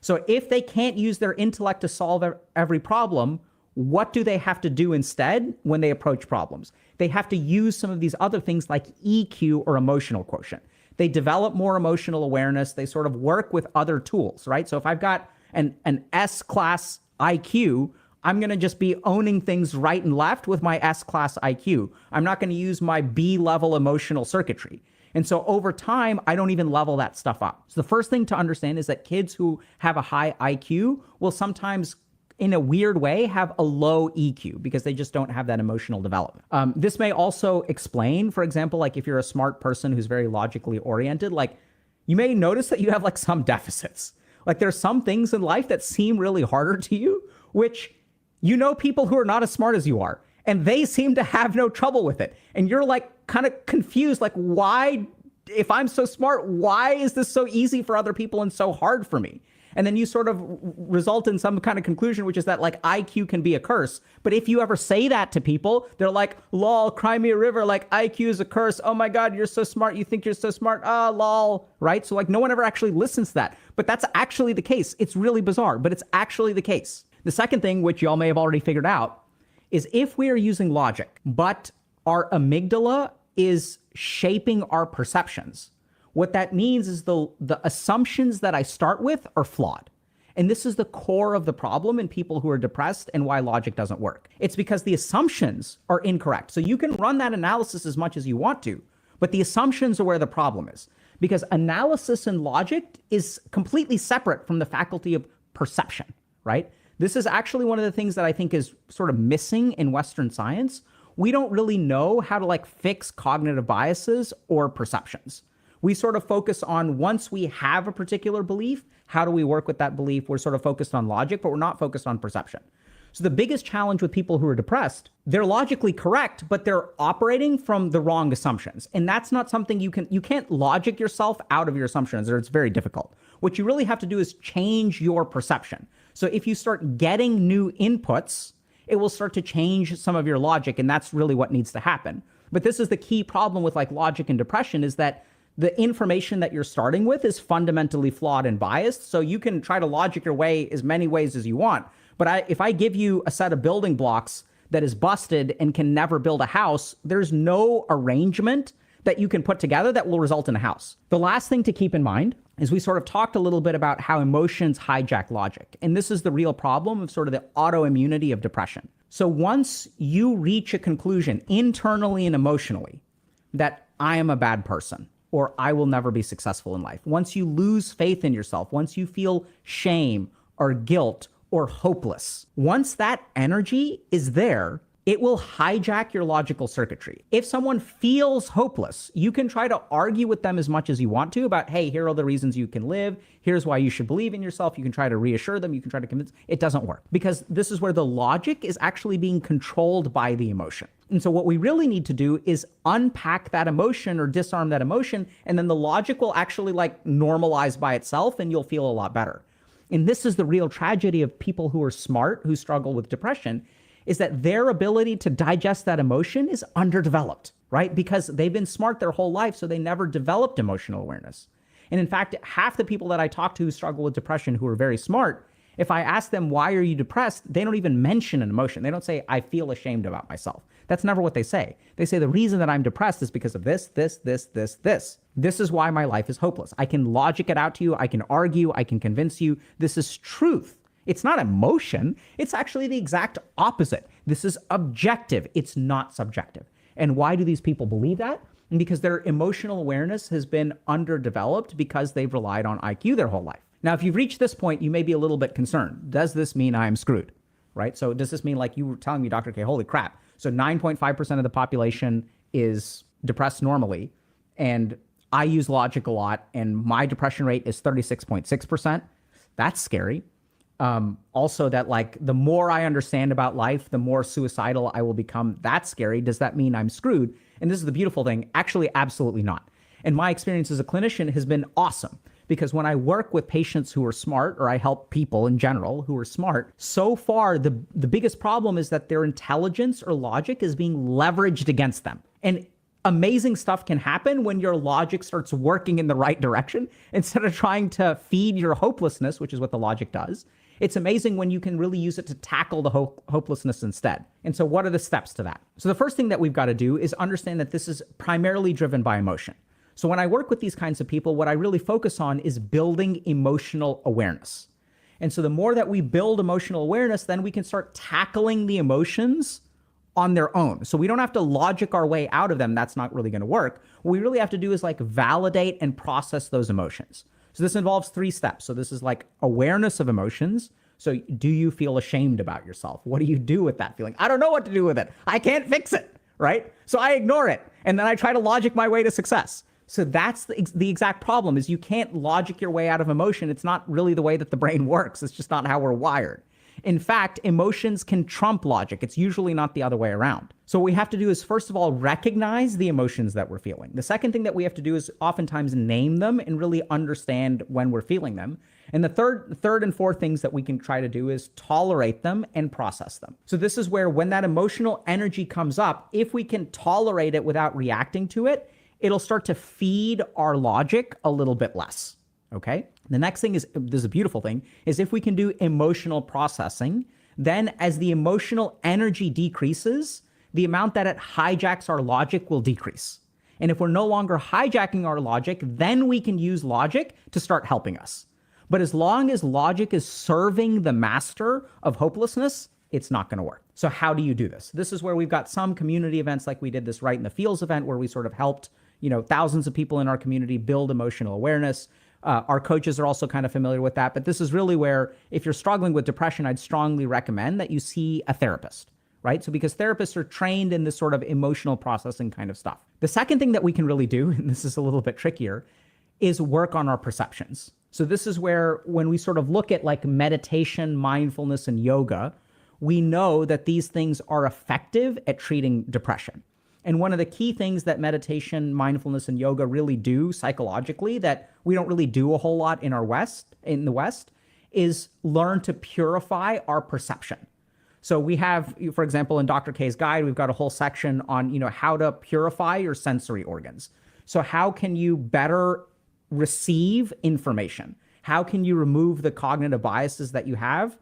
So if they can't use their intellect to solve every problem, what do they have to do instead when they approach problems? They have to use some of these other things like EQ or emotional quotient. They develop more emotional awareness. They sort of work with other tools, right? So if I've got an S-class IQ, I'm going to just be owning things right and left with my S-class IQ. I'm not going to use my B-level emotional circuitry. And so over time, I don't even level that stuff up. So the first thing to understand is that kids who have a high IQ will sometimes, in a weird way, have a low EQ because they just don't have that emotional development. This may also explain, for example, like if you're a smart person who's very logically oriented, like you may notice that you have like some deficits. Like there's some things in life that seem really harder to you, which you know people who are not as smart as you are, and they seem to have no trouble with it. And you're like kind of confused, like why, if I'm so smart, why is this so easy for other people and so hard for me? And then you sort of result in some kind of conclusion, which is that like IQ can be a curse. But if you ever say that to people, they're like, lol, cry me a river, like IQ is a curse. Oh my God, you're so smart. You think you're so smart. Ah, lol, right? So like no one ever actually listens to that. But that's actually the case. It's really bizarre, but it's actually the case. The second thing, which y'all may have already figured out, is if we are using logic, but our amygdala is shaping our perceptions, what that means is the assumptions that I start with are flawed. And this is the core of the problem in people who are depressed and why logic doesn't work. It's because the assumptions are incorrect. So you can run that analysis as much as you want to, but the assumptions are where the problem is. Because analysis and logic is completely separate from the faculty of perception, right? This is actually one of the things that I think is sort of missing in Western science. We don't really know how to like fix cognitive biases or perceptions. We sort of focus on, once we have a particular belief, how do we work with that belief? We're sort of focused on logic, but we're not focused on perception. So the biggest challenge with people who are depressed, they're logically correct, but they're operating from the wrong assumptions. And that's not something you can't logic yourself out of your assumptions, or it's very difficult. What you really have to do is change your perception. So if you start getting new inputs, it will start to change some of your logic, and that's really what needs to happen. But this is the key problem with like logic and depression, is that the information that you're starting with is fundamentally flawed and biased. So you can try to logic your way as many ways as you want. But if I give you a set of building blocks that is busted and can never build a house, there's no arrangement that you can put together that will result in a house. The last thing to keep in mind is we sort of talked a little bit about how emotions hijack logic. And this is the real problem of sort of the autoimmunity of depression. So once you reach a conclusion internally and emotionally that I am a bad person, or I will never be successful in life, once you lose faith in yourself, once you feel shame or guilt or hopeless, once that energy is there, it will hijack your logical circuitry. If someone feels hopeless, you can try to argue with them as much as you want to about, hey, here are the reasons you can live. Here's why you should believe in yourself. You can try to reassure them. You can try to convince. It doesn't work, because this is where the logic is actually being controlled by the emotion. And so what we really need to do is unpack that emotion or disarm that emotion, and then the logic will actually like normalize by itself, and you'll feel a lot better. And this is the real tragedy of people who are smart, who struggle with depression, is that their ability to digest that emotion is underdeveloped, right? Because they've been smart their whole life, so they never developed emotional awareness. And in fact, half the people that I talk to who struggle with depression who are very smart, if I ask them, why are you depressed? They don't even mention an emotion. They don't say, I feel ashamed about myself. That's never what they say. They say, the reason that I'm depressed is because of this. This is why my life is hopeless. I can logic it out to you. I can argue. I can convince you. This is truth. It's not emotion. It's actually the exact opposite. This is objective. It's not subjective. And why do these people believe that? Because their emotional awareness has been underdeveloped because they've relied on IQ their whole life. Now, if you've reached this point, you may be a little bit concerned. Does this mean I'm screwed, right? So does this mean, like you were telling me, Dr. K, holy crap. So 9.5% of the population is depressed normally, and I use logic a lot, and my depression rate is 36.6%. That's scary. Also that like the more I understand about life, the more suicidal I will become. That's scary. Does that mean I'm screwed? And this is the beautiful thing. Actually, absolutely not. And my experience as a clinician has been awesome, because when I work with patients who are smart, or I help people in general who are smart, so far the biggest problem is that their intelligence or logic is being leveraged against them. And amazing stuff can happen when your logic starts working in the right direction instead of trying to feed your hopelessness, which is what the logic does. It's amazing when you can really use it to tackle the hopelessness instead. And so what are the steps to that? So the first thing that we've got to do is understand that this is primarily driven by emotion. So when I work with these kinds of people, what I really focus on is building emotional awareness. And so the more that we build emotional awareness, then we can start tackling the emotions on their own. So we don't have to logic our way out of them. That's not really going to work. What we really have to do is like validate and process those emotions. So this involves 3 steps. So this is like awareness of emotions. So do you feel ashamed about yourself? What do you do with that feeling? I don't know what to do with it. I can't fix it, right? So I ignore it. And then I try to logic my way to success. So that's the exact problem, is you can't logic your way out of emotion. It's not really the way that the brain works. It's just not how we're wired. In fact, emotions can trump logic. It's usually not the other way around. So what we have to do is, first of all, recognize the emotions that we're feeling. The second thing that we have to do is oftentimes name them and really understand when we're feeling them. And the third and fourth things that we can try to do is tolerate them and process them. So this is where when that emotional energy comes up, if we can tolerate it without reacting to it, it'll start to feed our logic a little bit less. Okay. The next thing is, this is a beautiful thing, is if we can do emotional processing, then as the emotional energy decreases, the amount that it hijacks our logic will decrease. And if we're no longer hijacking our logic, then we can use logic to start helping us. But as long as logic is serving the master of hopelessness, it's not going to work. So how do you do this? This is where we've got some community events, like we did this Right in the Fields event, where we sort of helped, thousands of people in our community build emotional awareness. Our coaches are also kind of familiar with that. But this is really where, if you're struggling with depression, I'd strongly recommend that you see a therapist, right? So because therapists are trained in this sort of emotional processing kind of stuff. The second thing that we can really do, and this is a little bit trickier, is work on our perceptions. So this is where, when we sort of look at like meditation, mindfulness, and yoga, we know that these things are effective at treating depression. And one of the key things that meditation, mindfulness, and yoga really do psychologically, that we don't really do a whole lot in the West, is learn to purify our perception. So we have, for example, in Dr. K's guide, we've got a whole section on, how to purify your sensory organs. So how can you better receive information? How can you remove the cognitive biases that you have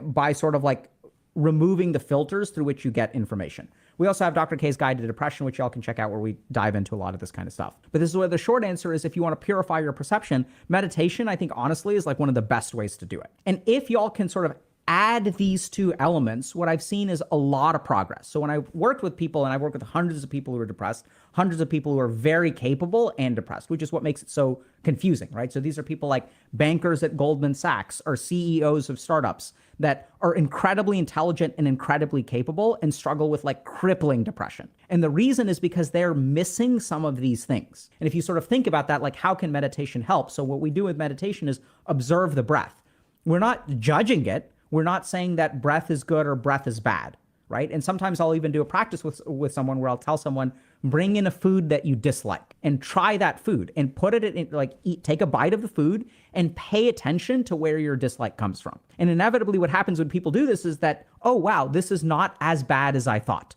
by sort of like removing the filters through which you get information? We also have Dr. K's Guide to Depression, which y'all can check out, where we dive into a lot of this kind of stuff. But this is where the short answer is, if you want to purify your perception, meditation, I think honestly, is like one of the best ways to do it. And if y'all can sort of add these two elements, what I've seen is a lot of progress. So when I've worked with people, and I've worked with hundreds of people who are depressed, hundreds of people who are very capable and depressed, which is what makes it so confusing, right? So these are people like bankers at Goldman Sachs or CEOs of startups that are incredibly intelligent and incredibly capable and struggle with like crippling depression. And the reason is because they're missing some of these things. And if you sort of think about that, like, how can meditation help? So what we do with meditation is observe the breath. We're not judging it. We're not saying that breath is good or breath is bad, right? And sometimes I'll even do a practice with someone where I'll tell someone, bring in a food that you dislike and try that food and put it in, like, take a bite of the food and pay attention to where your dislike comes from. And inevitably what happens when people do this is that, oh, wow, this is not as bad as I thought.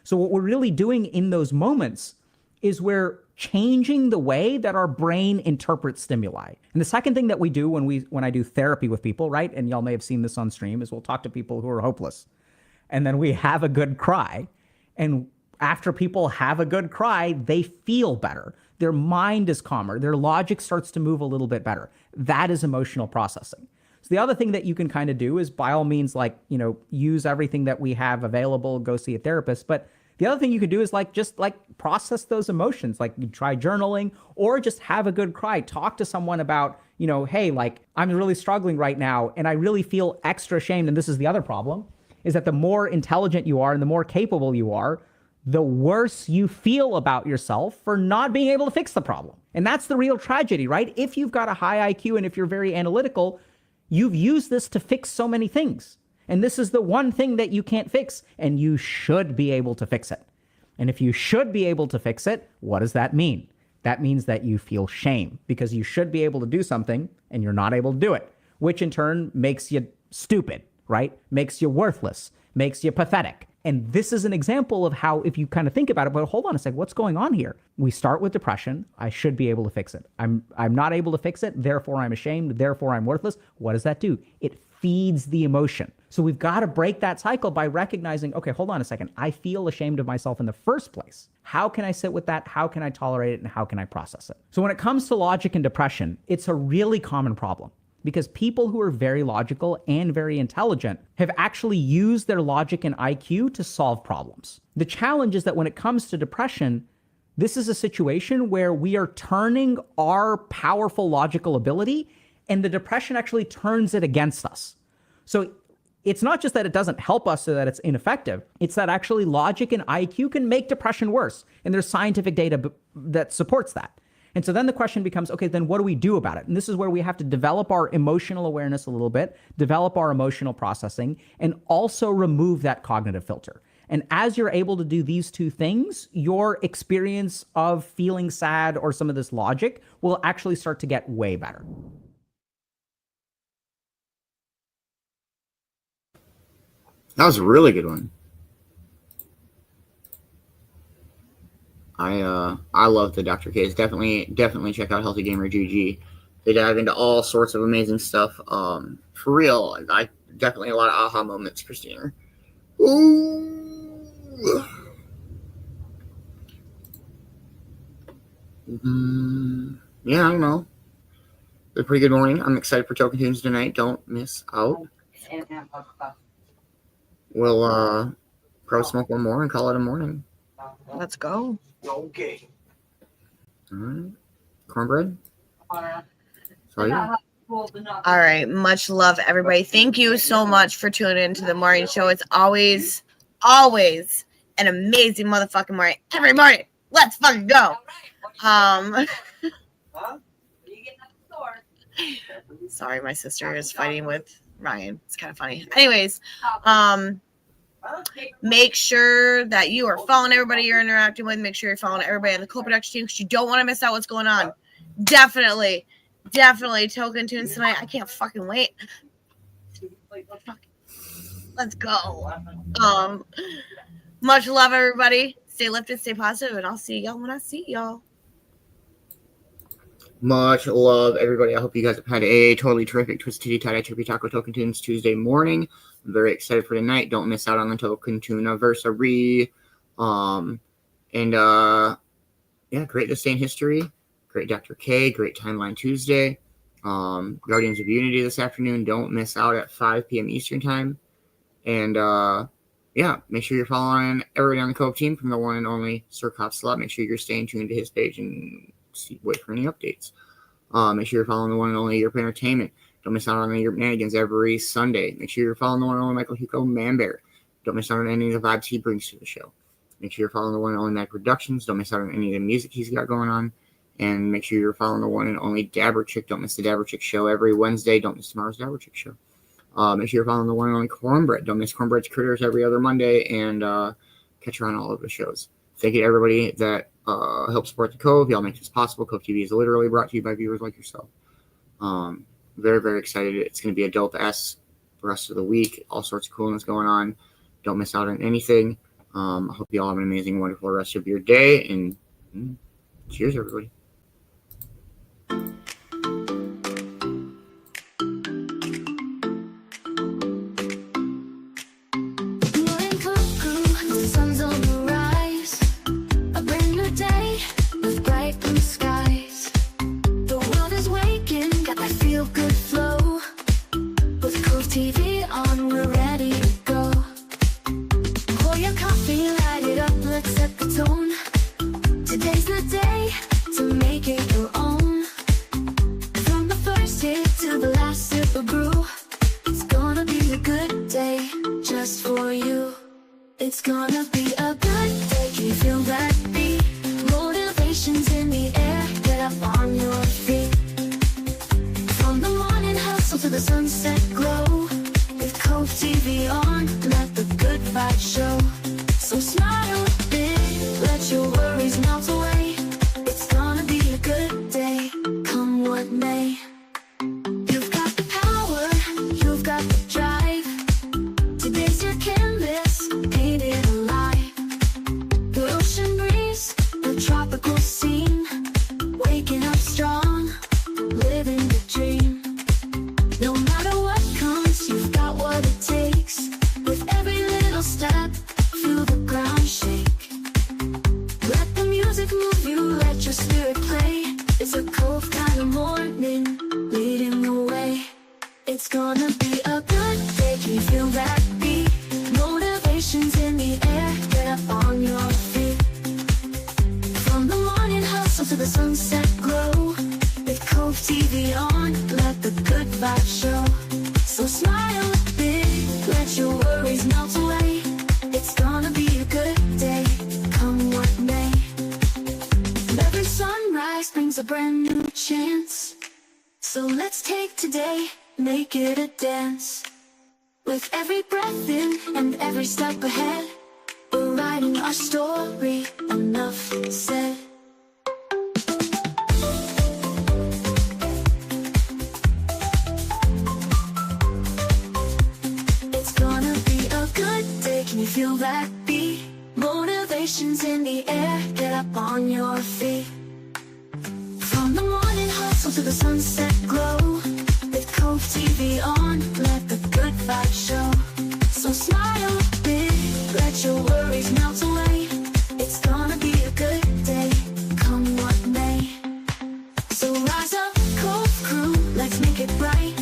So what we're really doing in those moments is we're changing the way that our brain interprets stimuli. And the second thing that we do when I do therapy with people, right, and y'all may have seen this on stream, is we'll talk to people who are hopeless. And then we have a good cry. And after people have a good cry, they feel better. Their mind is calmer. Their logic starts to move a little bit better. That is emotional processing. So the other thing that you can kind of do is, by all means, like, use everything that we have available, go see a therapist. But the other thing you could do is just process those emotions. Like, you try journaling, or just have a good cry. Talk to someone about, hey, like, I'm really struggling right now and I really feel extra ashamed. And this is the other problem, is that the more intelligent you are and the more capable you are, the worse you feel about yourself for not being able to fix the problem. And that's the real tragedy, right? If you've got a high IQ and if you're very analytical, you've used this to fix so many things. And this is the one thing that you can't fix, and you should be able to fix it. And if you should be able to fix it, what does that mean? That means that you feel shame, because you should be able to do something and you're not able to do it, which in turn makes you stupid, right? Makes you worthless, makes you pathetic. And this is an example of how, if you kind of think about it, but hold on a second, what's going on here? We start with depression. I should be able to fix it. I'm not able to fix it. Therefore, I'm ashamed. Therefore, I'm worthless. What does that do? It feeds the emotion. So we've got to break that cycle by recognizing, okay, hold on a second. I feel ashamed of myself in the first place. How can I sit with that? How can I tolerate it? And how can I process it? So when it comes to logic and depression, it's a really common problem, because people who are very logical and very intelligent have actually used their logic and IQ to solve problems. The challenge is that when it comes to depression, this is a situation where we are turning our powerful logical ability, and the depression actually turns it against us. So it's not just that it doesn't help us so that it's ineffective. It's that actually logic and IQ can make depression worse. And there's scientific data that supports that. And so then the question becomes, okay, then what do we do about it? And this is where we have to develop our emotional awareness a little bit, develop our emotional processing, and also remove that cognitive filter. And as you're able to do these two things, your experience of feeling sad or some of this logic will actually start to get way better. That was a really good one. I love the Dr. K's. Definitely check out Healthy Gamer GG. They dive into all sorts of amazing stuff. For real, I definitely a lot of aha moments, Christina. Ooh. Yeah, I don't know. It's a pretty good morning. I'm excited for Token Tunes tonight. Don't miss out. We'll probably smoke one more and call it a morning. Let's go. Okay. All right. Cornbread? Sorry. All right. Much love, everybody. Thank you so much for tuning into the morning show. It's always an amazing motherfucking morning. Every morning. Let's fucking go. Sorry, my sister is fighting with Ryan. It's kind of funny. Anyways, make sure that you are following everybody you're interacting with. Make sure you're following everybody on the co-production team because you don't want to miss out what's going on. Definitely Token Tunes tonight. I can't fucking wait. Let's go. Much love, everybody. Stay lifted, stay positive, and I'll see y'all when I see y'all. Much love, everybody. I hope you guys have had a totally terrific Twisted Titty Tie-Dye Chirpy Taco Token Tunes Tuesday morning. I'm very excited for tonight. Don't miss out on the Token Tune anniversary. Yeah, great This Day in History. Great Dr. K. Great Timeline Tuesday. Guardians of Unity this afternoon. Don't miss out at 5 p.m. Eastern Time. And, yeah, make sure you're following everybody on the Cove team from the one and only Sir Cop Slut. Make sure you're staying tuned to his page and wait for any updates. Make sure you're following the one and only Europe Entertainment. Don't miss out on any Europe Manigans every Sunday. Make sure you're following the one and only Michael Hugo Manbear. Don't miss out on any of the vibes he brings to the show. Make sure you're following the one and only Mac Productions. Don't miss out on any of the music he's got going on. And make sure you're following the one and only Dabber Chick. Don't miss the Dabber Chick show every Wednesday. Don't miss tomorrow's Dabber Chick show. Make sure you're following the one and only Cornbread. Don't miss Cornbread's Critters every other Monday. And catch her on all of the shows. Thank you to everybody that helps support the Cove. Y'all make this possible. Cove-TV is literally brought to you by viewers like yourself. Very, very excited. It's going to be a dope-ass rest of the week. All sorts of coolness going on. Don't miss out on anything. I hope you all have an amazing, wonderful rest of your day. And cheers, everybody. It's gonna be a good day. Can you feel that beat? Motivation's in the air. Get up on your feet. From the morning hustle to the sunset glow. With Cove-TV on, let the good vibes show. So smile big, let your worries melt away. It's gonna be a good day, come what may. You've got the power, you've got the drive. Today's your canvas, paint it alive. The ocean breeze, the tropical scene. Waking up strong, living the dream. No matter what comes, you've got what it takes. With every little step, feel the ground shake. Let the music move you, let your spirit play. It's a Cove kind of morning, leading the way. It's gonna be a good day, can you feel that beat? Motivation's in the air, get up on your feet. From the morning hustle to the sunset glow. With Cove-TV on, let the good vibes show. So smile big, let your worries melt away. It's gonna be a good day, come what may. Every sunrise brings a brand new chance. So let's take today, make it a dance. With every breath in and every step ahead, we're writing our story, enough said. It's gonna be a good Congratulations in the air, get up on your feet. From the morning hustle to the sunset glow, with Cove-TV on, let the good vibe show. So smile big, let your worries melt away. It's gonna be a good day, come what may. So rise up, Cove crew, let's make it bright.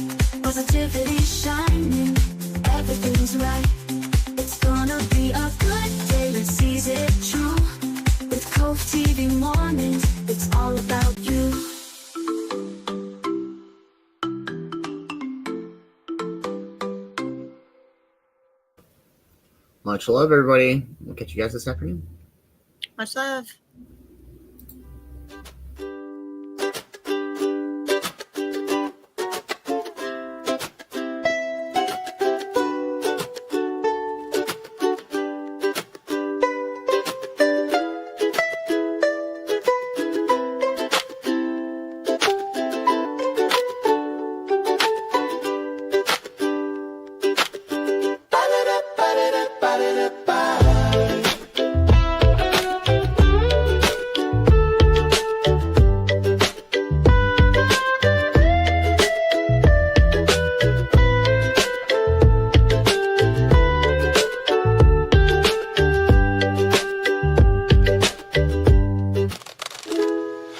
Positivity shining, everything's right. It's gonna be a good day, let's seize it true. With Cove-TV mornings, it's all about you. Much love, everybody. We'll catch you guys this afternoon. Much love.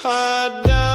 Hot dog.